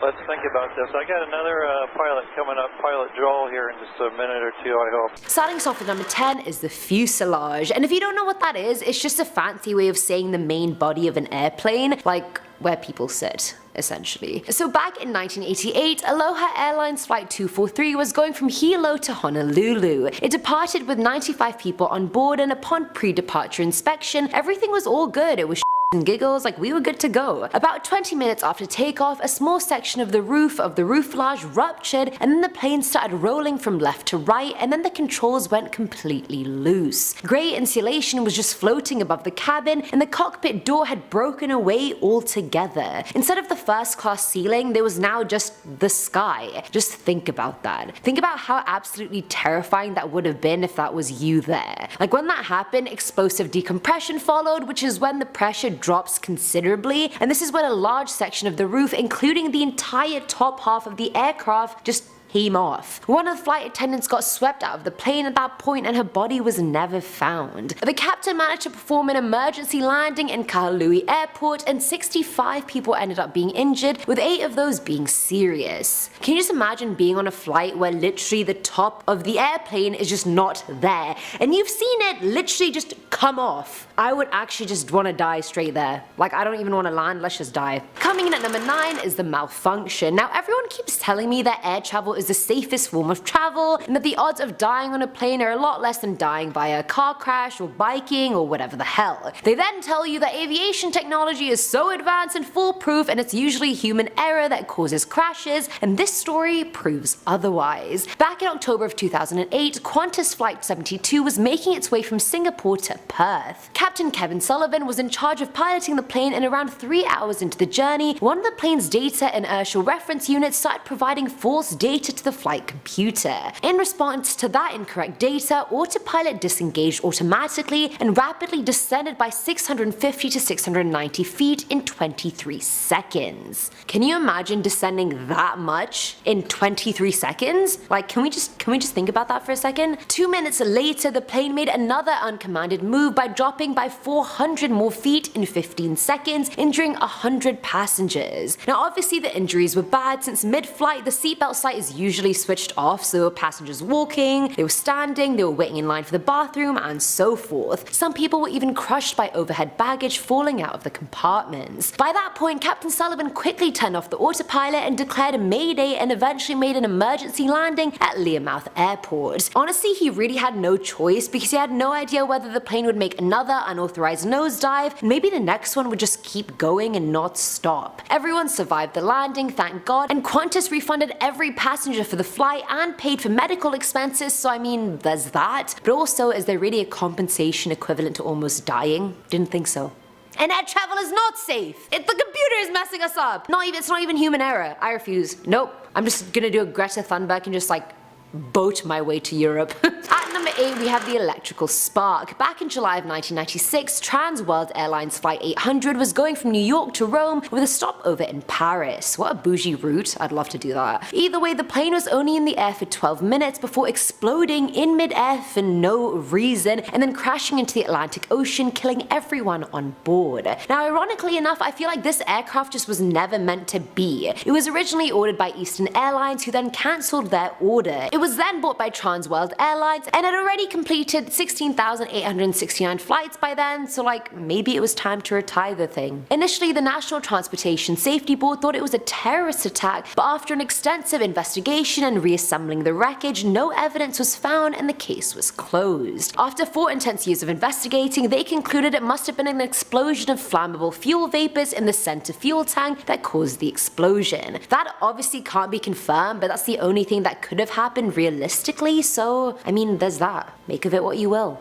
let's think about this. I got another pilot coming up, Pilot Joel, here in just a minute or two, I hope. Starting us off with number 10 is the fuselage. And if you don't know what that is, it's just a fancy way of saying the main body of an airplane, like where people sit, essentially. So back in 1988, Aloha Airlines Flight 243 was going from Hilo to Honolulu. It departed with 95 people on board, and upon pre-departure inspection, everything was all good. It was and giggles, like we were good to go. About 20 minutes after takeoff, a small section of the roof of the fuselage ruptured, and then the plane started rolling from left to right, and then the controls went completely loose. Grey insulation was just floating above the cabin, and the cockpit door had broken away altogether. Instead of the first class ceiling, there was now just the sky. Just think about that. Think about how absolutely terrifying that would have been if that was you there. Like when that happened, explosive decompression followed, which is when the pressure drops considerably, and this is when a large section of the roof, including the entire top half of the aircraft, just came off. One of the flight attendants got swept out of the plane at that point, and her body was never found. The captain managed to perform an emergency landing in Kahului Airport, and 65 people ended up being injured, with 8 of those being serious. Can you just imagine being on a flight where literally the top of the airplane is just not there, and you've seen it literally just come off? I would actually just want to die straight there. Like, I don't even want to land, let's just die. Coming in at number 9 is the malfunction. Now everyone keeps telling me that air travel is the safest form of travel, and that the odds of dying on a plane are a lot less than dying via a car crash or biking or whatever the hell. They then tell you that aviation technology is so advanced and foolproof, and it's usually human error that causes crashes, and this story proves otherwise. Back in October of 2008, Qantas Flight 72 was making its way from Singapore to Perth. Captain Kevin Sullivan was in charge of piloting the plane, and around 3 hours into the journey, one of the plane's data and inertial reference units started providing false data to the flight computer. In response to that incorrect data, autopilot disengaged automatically and rapidly descended by 650 to 690 feet in 23 seconds. Can you imagine descending that much in 23 seconds? Like, can we just think about that for a second? 2 minutes later, the plane made another uncommanded move by dropping by 400 more feet in 15 seconds, injuring 100 passengers. Now obviously the injuries were bad, since mid-flight the seatbelt sight is usually switched off, so there were passengers walking, they were standing, they were waiting in line for the bathroom, and so forth. Some people were even crushed by overhead baggage falling out of the compartments. By that point, Captain Sullivan quickly turned off the autopilot and declared a mayday, and eventually made an emergency landing at Learmouth Airport. Honestly, he really had no choice, because he had no idea whether the plane would make another unauthorized nosedive, and maybe the next one would just keep going and not stop. Everyone survived the landing, thank God, and Qantas refunded every passenger for the flight and paid for medical expenses, so I mean, there's that. But also, is there really a compensation equivalent to almost dying? Didn't think so. And air travel is not safe. The computer is messing us up. It's not even human error. I refuse. Nope. I'm just gonna do a Greta Thunberg and just like boat my way to Europe. At number 8 we have the electrical spark. Back in July of 1996, Trans World Airlines Flight 800 was going from New York to Rome with a stopover in Paris. What a bougie route, I'd love to do that. Either way, the plane was only in the air for 12 minutes before exploding in mid-air for no reason and then crashing into the Atlantic Ocean, killing everyone on board. Now ironically enough, I feel like this aircraft just was never meant to be. It was originally ordered by Eastern Airlines, who then cancelled their order. It was then bought by Trans World Airlines and had already completed 16,869 flights by then, so like maybe it was time to retire the thing. Initially, the National Transportation Safety Board thought it was a terrorist attack, but after an extensive investigation and reassembling the wreckage, no evidence was found and the case was closed. After 4 intense years of investigating, they concluded it must have been an explosion of flammable fuel vapors in the center fuel tank that caused the explosion. That obviously can't be confirmed, but that's the only thing that could have happened realistically, so I mean there's that. Make of it what you will.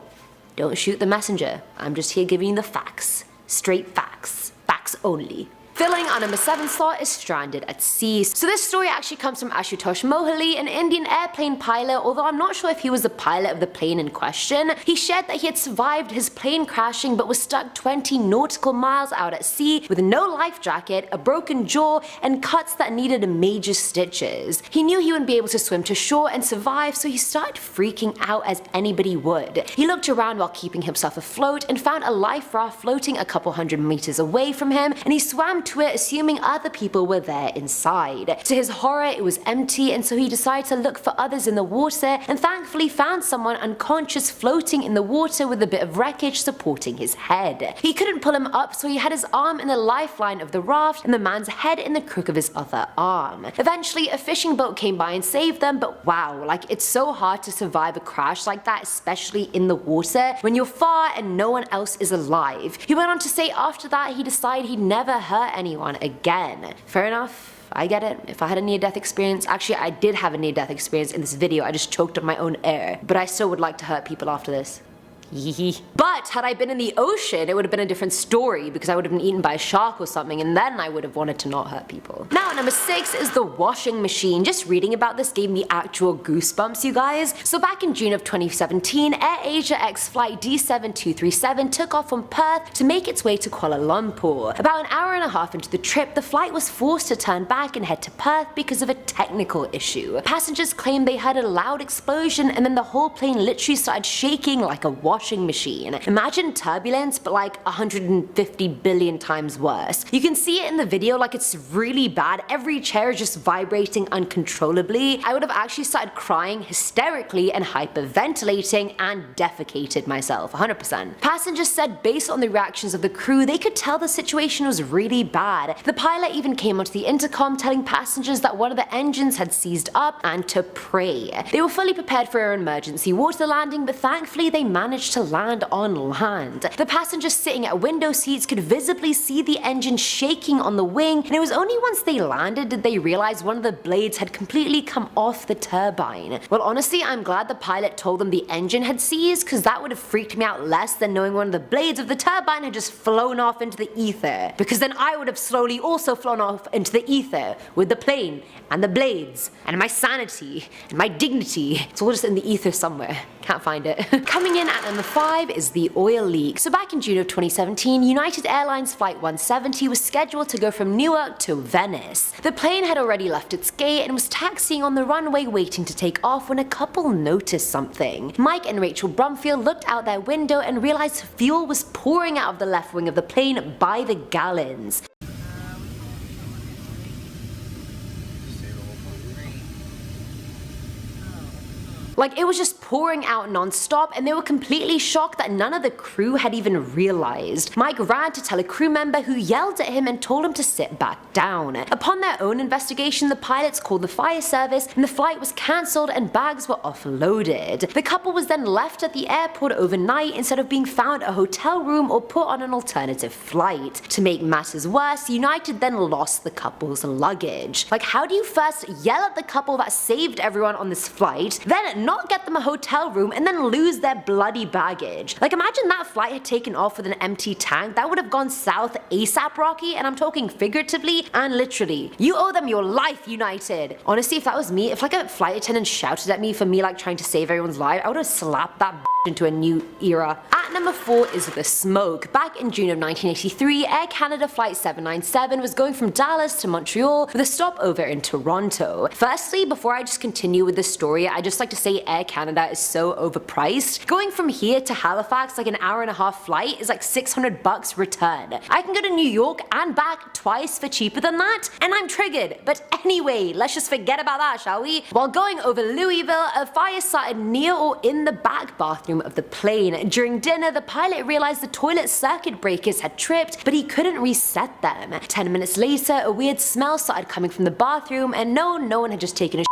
Don't shoot the messenger. I'm just here giving you the facts. Straight facts. Facts only. Filling our number 7 slot is Stranded at Sea. So this story actually comes from Ashutosh Mohali, an Indian airplane pilot, although I'm not sure if he was the pilot of the plane in question. He shared that he had survived his plane crashing but was stuck 20 nautical miles out at sea with no life jacket, a broken jaw, and cuts that needed major stitches. He knew he wouldn't be able to swim to shore and survive, so he started freaking out as anybody would. He looked around while keeping himself afloat and found a life raft floating a couple hundred meters away from him, and he swam to it assuming other people were there inside. To his horror, it was empty, and so he decided to look for others in the water and thankfully found someone unconscious floating in the water with a bit of wreckage supporting his head. He couldn't pull him up, so he had his arm in the lifeline of the raft and the man's head in the crook of his other arm. Eventually, a fishing boat came by and saved them, but wow, like it's so hard to survive a crash like that, especially in the water, when you're far and no one else is alive. He went on to say after that he decided he'd never hurt anyone again. Fair enough. I get it. If I had a near-death experience, actually I did have a near-death experience in this video, I just choked on my own air, but I still would like to hurt people after this. But had I been in the ocean, it would have been a different story because I would have been eaten by a shark or something, and then I would have wanted to not hurt people. Now at number 6 is the washing machine. Just reading about this gave me actual goosebumps, you guys. So back in June of 2017, AirAsia X flight D7237 took off from Perth to make its way to Kuala Lumpur. About an hour and a half into the trip, the flight was forced to turn back and head to Perth because of a technical issue. Passengers claimed they heard a loud explosion and then the whole plane literally started shaking like a washing machine. Imagine turbulence, but like 150 billion times worse. You can see it in the video, like it's really bad. Every chair is just vibrating uncontrollably. I would have actually started crying hysterically and hyperventilating and defecated myself, 100%. Passengers said based on the reactions of the crew, they could tell the situation was really bad. The pilot even came onto the intercom telling passengers that one of the engines had seized up and to pray. They were fully prepared for an emergency water landing, but thankfully they managed to land on land. The passengers sitting at window seats could visibly see the engine shaking on the wing, and it was only once they landed did they realize one of the blades had completely come off the turbine. Well, honestly, I'm glad the pilot told them the engine had seized, because that would have freaked me out less than knowing one of the blades of the turbine had just flown off into the ether, because then I would have slowly also flown off into the ether with the plane and the blades and my sanity and my dignity. It's all just in the ether somewhere. Can't find it. Coming in at number 5 is the oil leak. So back in June of 2017, United Airlines Flight 170 was scheduled to go from Newark to Venice. The plane had already left its gate and was taxiing on the runway waiting to take off when a couple noticed something. Mike and Rachel Brumfield looked out their window and realized fuel was pouring out of the left wing of the plane by the gallons. Like, it was just pouring out non-stop, and they were completely shocked that none of the crew had even realized. Mike ran to tell a crew member, who yelled at him and told him to sit back down. Upon their own investigation, the pilots called the fire service and the flight was cancelled and bags were offloaded. The couple was then left at the airport overnight instead of being found a hotel room or put on an alternative flight. To make matters worse, United then lost the couple's luggage. Like, how do you first yell at the couple that saved everyone on this flight, then not get them a hotel room, and then lose their bloody baggage. Like, imagine that flight had taken off with an empty tank. That would have gone south ASAP, Rocky, and I'm talking figuratively and literally. You owe them your life, United. Honestly, if that was me, if like a flight attendant shouted at me for me like trying to save everyone's life, I would have slapped that into a new era. At number 4 is the smoke. Back in June of 1983, Air Canada Flight 797 was going from Dallas to Montreal with a stopover in Toronto. Firstly, before I just continue with this story, I just like to say Air Canada is so overpriced. Going from here to Halifax, like an hour-and-a-half flight, is like $600 return. I can go to New York and back twice for cheaper than that, and I'm triggered. But anyway, let's just forget about that, shall we? While going over Louisville, a fire started near or in the back bathroom of the plane. During dinner, the pilot realized the toilet circuit breakers had tripped, but he couldn't reset them. 10 minutes later, a weird smell started coming from the bathroom, and no one had just taken a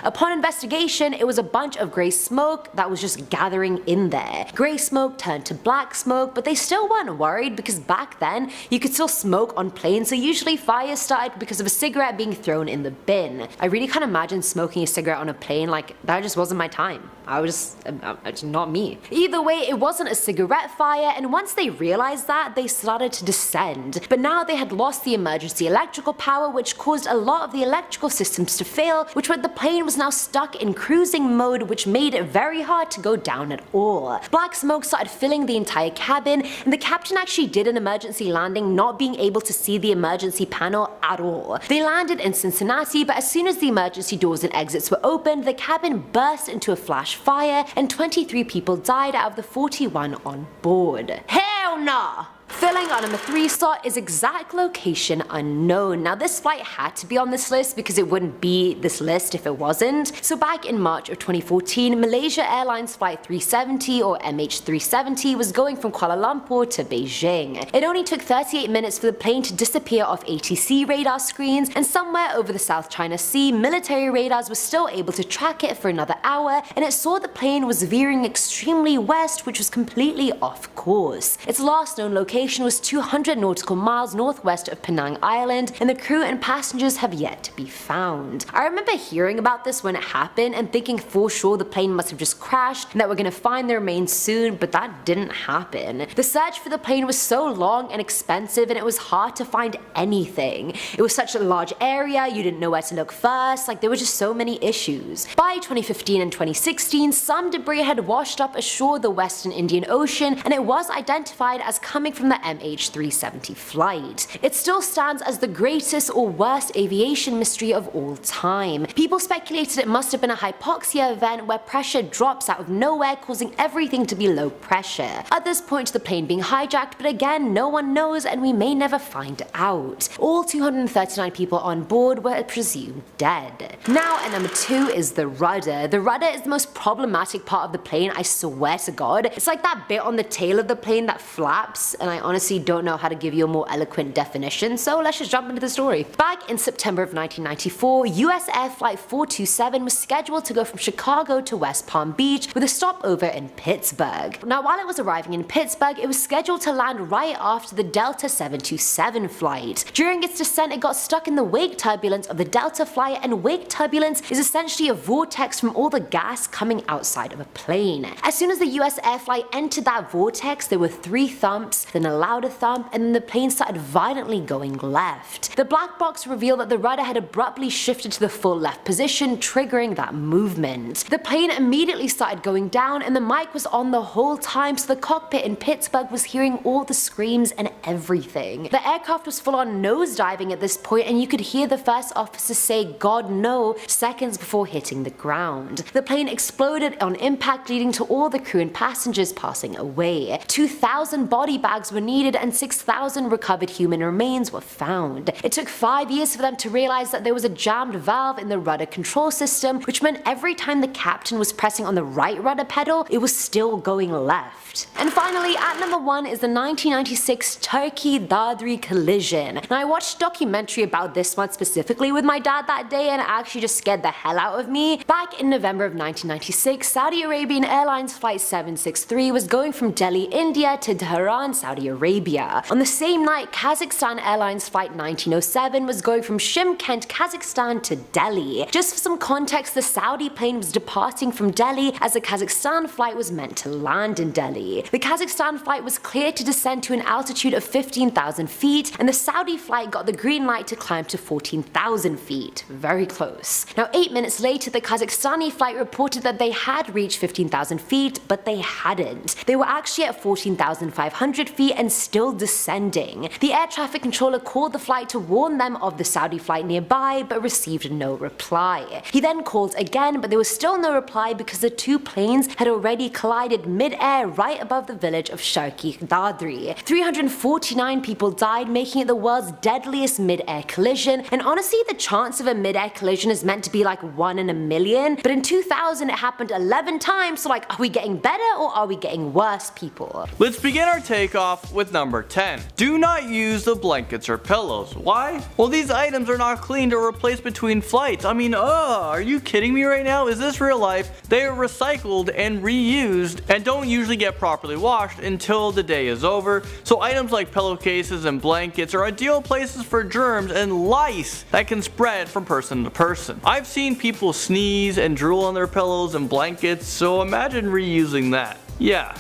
Upon investigation, it was a bunch of grey smoke that was just gathering in there. Grey smoke turned to black smoke, but they still weren't worried because back then you could still smoke on planes, so usually fires started because of a cigarette being thrown in the bin. I really can't imagine smoking a cigarette on a plane, like that just wasn't my time. It's not me. Either way, it wasn't a cigarette fire, and once they realized that, they started to descend. But now they had lost the emergency electrical power, which caused a lot of the electrical systems to fail, which meant the plane was now stuck in cruising mode, which made it very hard to go down at all. Black smoke started filling the entire cabin, and the captain actually did an emergency landing, not being able to see the emergency panel at all. They landed in Cincinnati, but as soon as the emergency doors and exits were opened, the cabin burst into a flash fire, and 23 people died out of the 41 on board. Hell nah! Filling on number 3 slot is exact location unknown. Now this flight had to be on this list because it wouldn't be this list if it wasn't. So back in March of 2014, Malaysia Airlines Flight 370 or MH370 was going from Kuala Lumpur to Beijing. It only took 38 minutes for the plane to disappear off ATC radar screens, and somewhere over the South China Sea, military radars were still able to track it for another hour, and it saw the plane was veering extremely west, which was completely off course. Its last known location was 200 nautical miles northwest of Penang Island, and the crew and passengers have yet to be found. I remember hearing about this when it happened and thinking for sure the plane must have just crashed and that we're gonna find the remains soon, but that didn't happen. The search for the plane was so long and expensive, and it was hard to find anything. It was such a large area, you didn't know where to look first, like there were just so many issues. By 2015 and 2016, some debris had washed up ashore the Western Indian Ocean, and it was identified as coming from the MH370 flight. It still stands as the greatest or worst aviation mystery of all time. People speculated it must have been a hypoxia event where pressure drops out of nowhere, causing everything to be low pressure. Others point to the plane being hijacked, but again, no one knows and we may never find out. All 239 people on board were presumed dead. Now at number 2 is the rudder. The rudder is the most problematic part of the plane, I swear to God. It's like that bit on the tail of the plane that flaps, and I honestly don't know how to give you a more eloquent definition, so let's just jump into the story. Back in September of 1994, US Air Flight 427 was scheduled to go from Chicago to West Palm Beach with a stopover in Pittsburgh. Now while it was arriving in Pittsburgh, it was scheduled to land right after the Delta 727 flight. During its descent, it got stuck in the wake turbulence of the Delta flight, and wake turbulence is essentially a vortex from all the gas coming outside of a plane. As soon as the US Air Flight entered that vortex, there were 3 thumps, then a louder thump, and then the plane started violently going left. The black box revealed that the rudder had abruptly shifted to the full left position, triggering that movement. The plane immediately started going down, and the mic was on the whole time, so the cockpit in Pittsburgh was hearing all the screams and everything. The aircraft was full on nosediving at this point, and you could hear the first officer say "God no" seconds before hitting the ground. The plane exploded on impact, leading to all the crew and passengers passing away. 2,000 body bags were needed, and 6,000 recovered human remains were found. It took 5 years for them to realize that there was a jammed valve in the rudder control system, which meant every time the captain was pressing on the right rudder pedal, it was still going left. And finally, at number 1 is the 1996 Turkey-Dadri collision. Now I watched a documentary about this one specifically with my dad that day, and it actually just scared the hell out of me. Back in November of 1996, Saudi Arabian Airlines Flight 763 was going from Delhi, India to Tehran, Saudi Arabia. On the same night, Kazakhstan Airlines Flight 1907 was going from Shymkent, Kazakhstan to Delhi. Just for some context, the Saudi plane was departing from Delhi as the Kazakhstan flight was meant to land in Delhi. The Kazakhstan flight was cleared to descend to an altitude of 15,000 feet, and the Saudi flight got the green light to climb to 14,000 feet. Very close. Now 8 minutes later, the Kazakhstani flight reported that they had reached 15,000 feet, but they hadn't. They were actually at 14,500 feet and still descending. The air traffic controller called the flight to warn them of the Saudi flight nearby, but received no reply. He then called again, but there was still no reply because the two planes had already collided mid-air right above the village of Sharki Dadri. 349 people died, making it the world's deadliest mid-air collision, and honestly the chance of a mid-air collision is meant to be like 1 in a million, but in 2000 it happened 11 times, so like, are we getting better or are we getting worse, people? Let's begin our takeoff with number 10. Do not use the blankets or pillows. Why? Well, these items are not cleaned or replaced between flights. I mean, are you kidding me right now? Is this real life? They are recycled and reused and don't usually get properly washed until the day is over. So items like pillowcases and blankets are ideal places for germs and lice that can spread from person to person. I've seen people sneeze and drool on their pillows and blankets, so imagine reusing that. Yeah,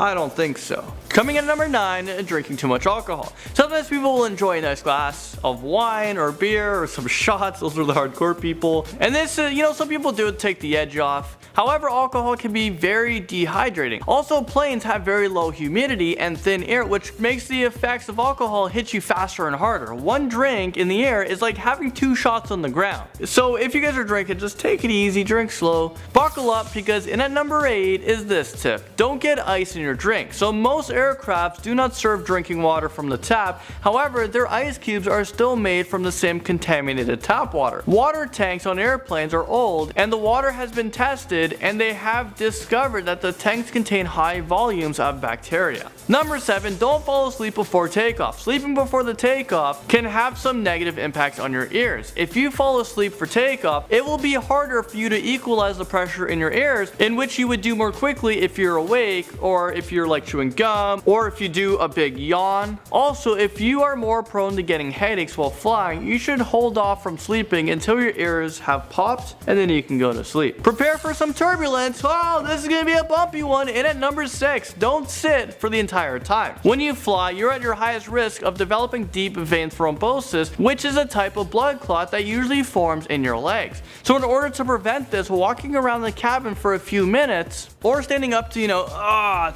I don't think so. Coming in at number 9, drinking too much alcohol. Sometimes people will enjoy a nice glass of wine or beer or some shots. Those are the hardcore people. And this, some people do it to take the edge off. However, alcohol can be very dehydrating. Also, planes have very low humidity and thin air, which makes the effects of alcohol hit you faster and harder. One drink in the air is like having 2 shots on the ground. So if you guys are drinking, just take it easy, drink slow, buckle up, because in at number 8 is this tip. Don't get ice in your drink. So most aircrafts do not serve drinking water from the tap. However, their ice cubes are still made from the same contaminated tap water. Water tanks on airplanes are old, and the water has been tested, and they have discovered that the tanks contain high volumes of bacteria. Number 7, don't fall asleep before takeoff. Sleeping before the takeoff can have some negative impacts on your ears. If you fall asleep for takeoff, it will be harder for you to equalize the pressure in your ears, in which you would do more quickly if you're awake, or if you're like chewing gum, or if you do a big yawn. Also, if you are more prone to getting headaches while flying, you should hold off from sleeping until your ears have popped, and then you can go to sleep. Prepare for some turbulence. Oh, this is gonna be a bumpy one. And at number 6, don't sit for the entire time. When you fly, you're at your highest risk of developing deep vein thrombosis, which is a type of blood clot that usually forms in your legs. So in order to prevent this, walking around the cabin for a few minutes, or standing up to,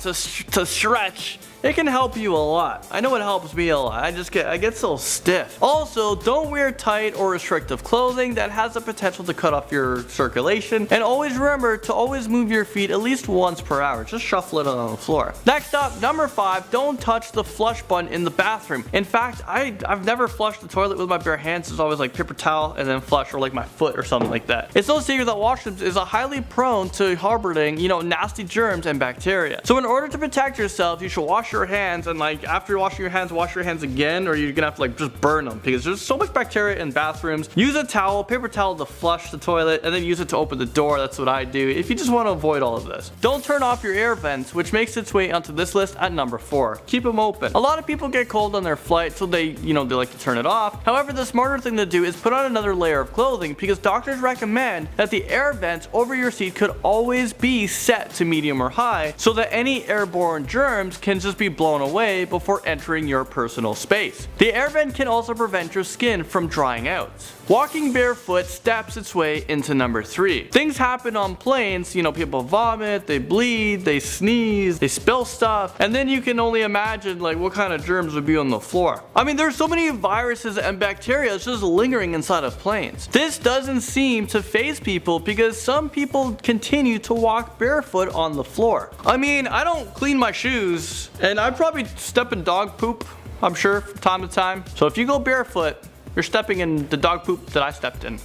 to stretch, it can help you a lot. I know it helps me a lot. I get so stiff. Also, don't wear tight or restrictive clothing that has the potential to cut off your circulation. And always remember to always move your feet at least once per hour. Just shuffle it on the floor. Next up, number 5, don't touch the flush button in the bathroom. In fact, I've never flushed the toilet with my bare hands. It's always like paper towel and then flush, or like my foot or something like that. It's no secret that washrooms is highly prone to harboring, nasty germs and bacteria. So in order to protect yourself, you should wash your hands, and like after washing your hands, wash your hands again, or you're gonna have to just burn them, because there's so much bacteria in bathrooms. Use a towel, paper towel, to flush the toilet, and then use it to open the door. That's what I do if you just want to avoid all of this. Don't turn off your air vents, which makes its way onto this list at number 4. Keep them open. A lot of people get cold on their flight, so they like to turn it off. However, the smarter thing to do is put on another layer of clothing, because doctors recommend that the air vents over your seat could always be set to medium or high, so that any airborne germs can just be blown away before entering your personal space. The air vent can also prevent your skin from drying out. Walking barefoot steps its way into number 3. Things happen on planes, people vomit, they bleed, they sneeze, they spill stuff, and then you can only imagine what kind of germs would be on the floor. I mean, there's so many viruses and bacteria just lingering inside of planes. This doesn't seem to faze people, because some people continue to walk barefoot on the floor. I mean, I don't clean my shoes, and I probably step in dog poop, I'm sure, from time to time. So if you go barefoot, you're stepping in the dog poop that I stepped in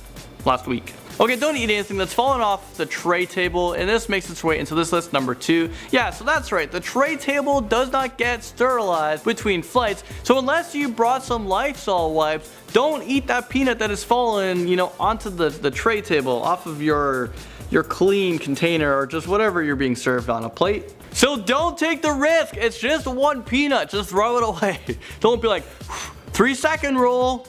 last week. Okay, don't eat anything that's fallen off the tray table, and this makes its way into this list, number 2. Yeah, so that's right, the tray table does not get sterilized between flights, so unless you brought some Lysol wipes, don't eat that peanut that has fallen, onto the tray table off of your your clean container or just whatever you're being served on a plate. So don't take the risk. It's just one peanut. Just throw it away. Don't be like 3-second rule.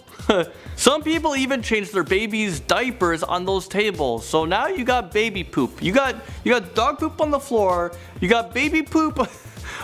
Some people even change their babies' diapers on those tables. So now you got baby poop. You got dog poop on the floor. You got baby poop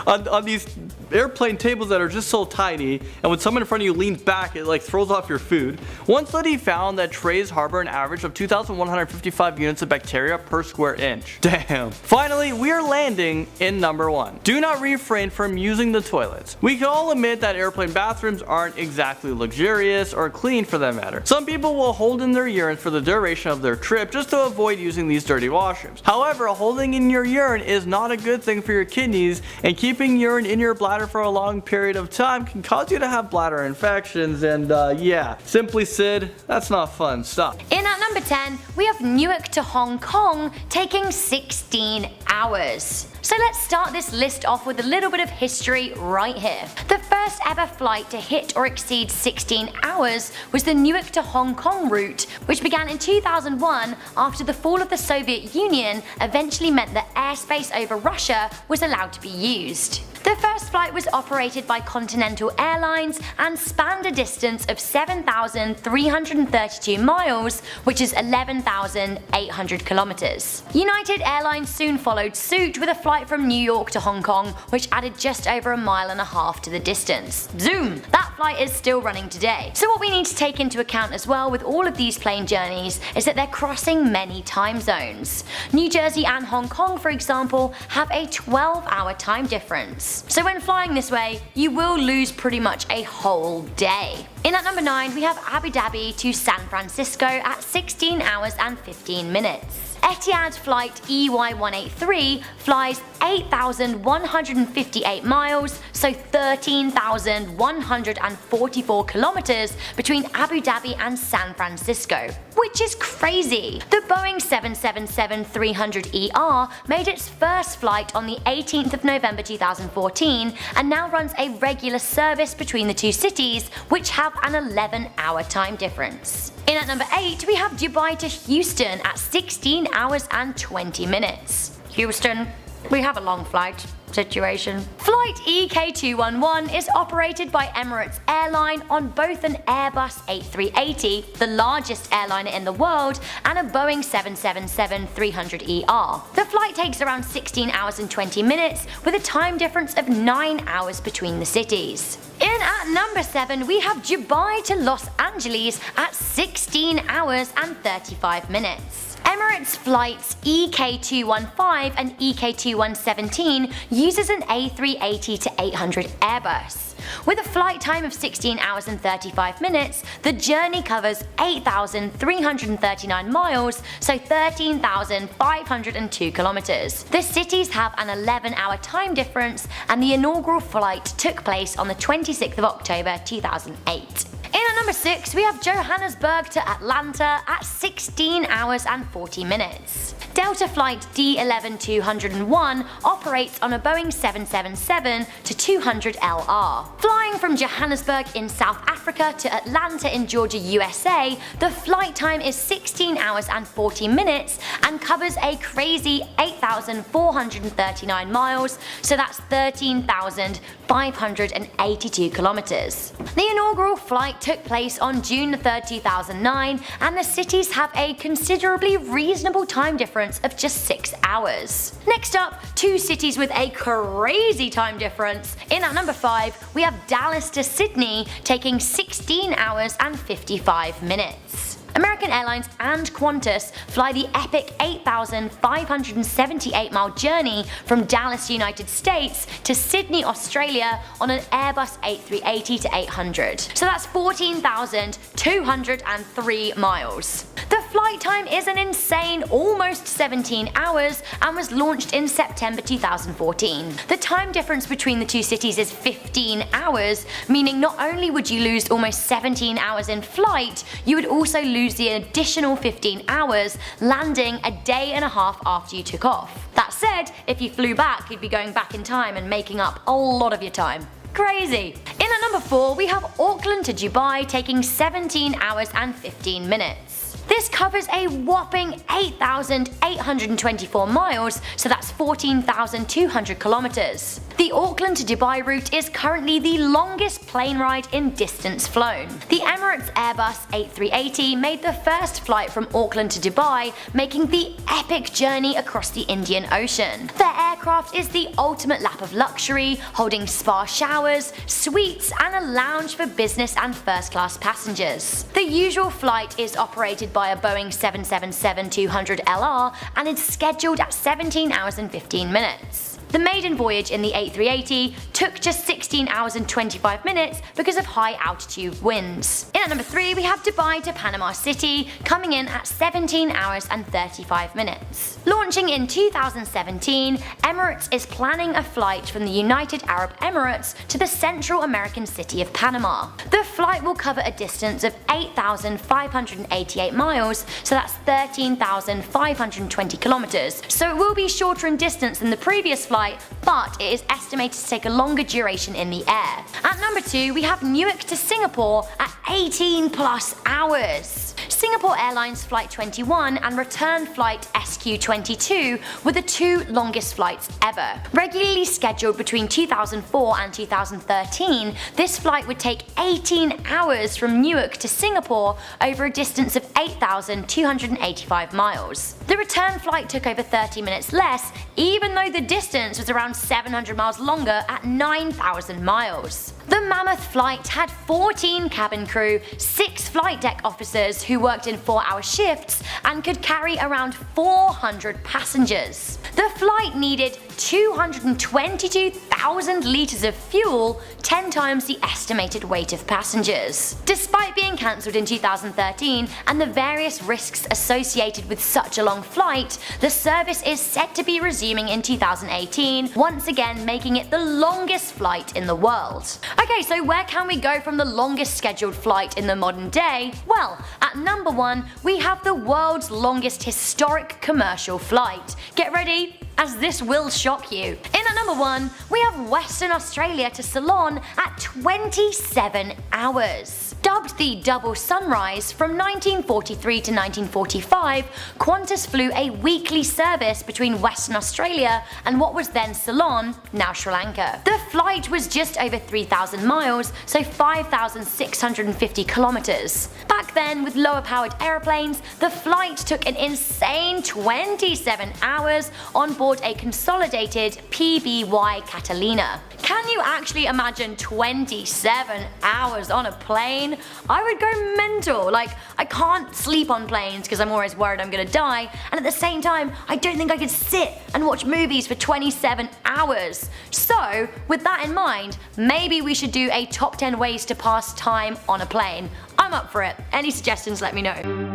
on these airplane tables that are just so tiny, and when someone in front of you leans back, it like throws off your food. One study found that trays harbor an average of 2,155 units of bacteria per square inch. Damn. Finally, we are landing in number 1. Do not refrain from using the toilets. We can all admit that airplane bathrooms aren't exactly luxurious or clean for that matter. Some people will hold in their urine for the duration of their trip just to avoid using these dirty washrooms. However, holding in your urine is not a good thing for your kidneys, and keeping urine in your bladder for a long period of time can cause you to have bladder infections, and yeah, simply Sid, that's not fun stuff. In at number 10, we have Newark to Hong Kong taking 16 hours. So let's start this list off with a little bit of history right here. The first ever flight to hit or exceed 16 hours was the Newark to Hong Kong route, which began in 2001 after the fall of the Soviet Union eventually meant that airspace over Russia was allowed to be used. The first flight was operated by Continental Airlines and spanned a distance of 7,332 miles, which is 11,800 kilometers. United Airlines soon followed suit with a flight from New York to Hong Kong, which added just over 1.5 miles to the distance. Zoom! That flight is still running today. So what we need to take into account as well with all of these plane journeys is that they're crossing many time zones. New Jersey and Hong Kong, for example, have a 12-hour time difference. So when flying this way, you will lose pretty much a whole day. In at number 9, we have Abu Dhabi to San Francisco at 16 hours and 15 minutes. Etihad flight EY183 flies 8,158 miles, so 13,144 kilometers between Abu Dhabi and San Francisco, which is crazy. The Boeing 777-300ER made its first flight on the 18th of November 2014 and now runs a regular service between the two cities, which have an 11-hour time difference. In at number 8, we have Dubai to Houston at 16 hours and 20 minutes. Houston, we have a long flight situation. Flight EK211 is operated by Emirates Airline on both an Airbus A380, the largest airliner in the world, and a Boeing 777-300ER. The flight takes around 16 hours and 20 minutes with a time difference of 9 hours between the cities. In at number 7, we have Dubai to Los Angeles at 16 hours and 35 minutes. Emirates flights EK215 and EK2117 uses an A380-800 Airbus. With a flight time of 16 hours and 35 minutes, the journey covers 8,339 miles, so 13,502 kilometers. The cities have an 11-hour time difference, and the inaugural flight took place on the 26th of October 2008. In at number 6, we have Johannesburg to Atlanta at 16 hours and 40 minutes. Delta flight D11201 operates on a Boeing 777-200LR. Flying from Johannesburg in South Africa to Atlanta in Georgia, USA, the flight time is 16 hours and 40 minutes and covers a crazy 8,439 miles, so that's 13,582 kilometers. The inaugural flight took place on June 3, 2009, and the cities have a considerably reasonable time difference of just 6 hours. Next up, two cities with a crazy time difference. In at number 5, we have Dallas to Sydney taking 16 hours and 55 minutes. American Airlines and Qantas fly the epic 8,578-mile journey from Dallas, United States to Sydney, Australia on an Airbus A380-800. So that's 14,203 miles. The flight time is an insane almost 17 hours and was launched in September 2014. The time difference between the two cities is 15 hours, meaning not only would you lose almost 17 hours in flight, you would also lose the additional 15 hours landing a day and a half after you took off. That said, if you flew back, you'd be going back in time and making up a lot of your time. Crazy. In at number 4, we have Auckland to Dubai taking 17 hours and 15 minutes. This covers a whopping 8,824 miles, so that's 14,200 kilometers. The Auckland to Dubai route is currently the longest plane ride in distance flown. The Emirates Airbus A380 made the first flight from Auckland to Dubai, making the epic journey across the Indian Ocean. The aircraft is the ultimate lap of luxury, holding spa showers, suites, and a lounge for business and first class passengers. The usual flight is operated by a Boeing 777-200LR and is scheduled at 17 hours and 15 minutes. The maiden voyage in the A380 took just 16 hours and 25 minutes because of high altitude winds. In at number 3 we have Dubai to Panama City, coming in at 17 hours and 35 minutes. Launching in 2017, Emirates is planning a flight from the United Arab Emirates to the Central American city of Panama. The flight will cover a distance of 8,588 miles, so that's 13,520 kilometers, so it will be shorter in distance than the previous flight, but it is estimated to take a longer duration in the air. At number 2 we have Newark to Singapore at 18 plus hours. Singapore Airlines Flight 21 and return flight SQ22 were the 2 longest flights ever. Regularly scheduled between 2004 and 2013, this flight would take 18 hours from Newark to Singapore over a distance of 8,285 miles. The return flight took over 30 minutes less, even though the distance was around 700 miles longer at 9,000 miles. The mammoth flight had 14 cabin crew, 6 flight deck officers who worked in 4-hour shifts, and could carry around 400 passengers. The flight needed 222,000 litres of fuel, 10 times the estimated weight of passengers. Despite being cancelled in 2013 and the various risks associated with such a long flight, the service is set to be resuming in 2018, once again making it the longest flight in the world. Okay, so where can we go from the longest scheduled flight in the modern day? Well, at number 1 we have the world's longest historic commercial flight. Get ready, as this will shock you. In at number 1 we have Western Australia to Ceylon at 27 hours. Dubbed the Double Sunrise, from 1943 to 1945, Qantas flew a weekly service between Western Australia and what was then Ceylon, now Sri Lanka. The flight was just over 3,000 miles, so 5,650 kilometers. Back then, with lower powered aeroplanes, the flight took an insane 27 hours on board a consolidated PBY Catalina. Can you actually imagine 27 hours on a plane? I would go mental. Like, I can't sleep on planes because I'm always worried I'm gonna die, and at the same time, I don't think I could sit and watch movies for 27 hours. So, with that in mind, maybe we should do a top 10 ways to pass time on a plane. I'm up for it. Any suggestions, let me know.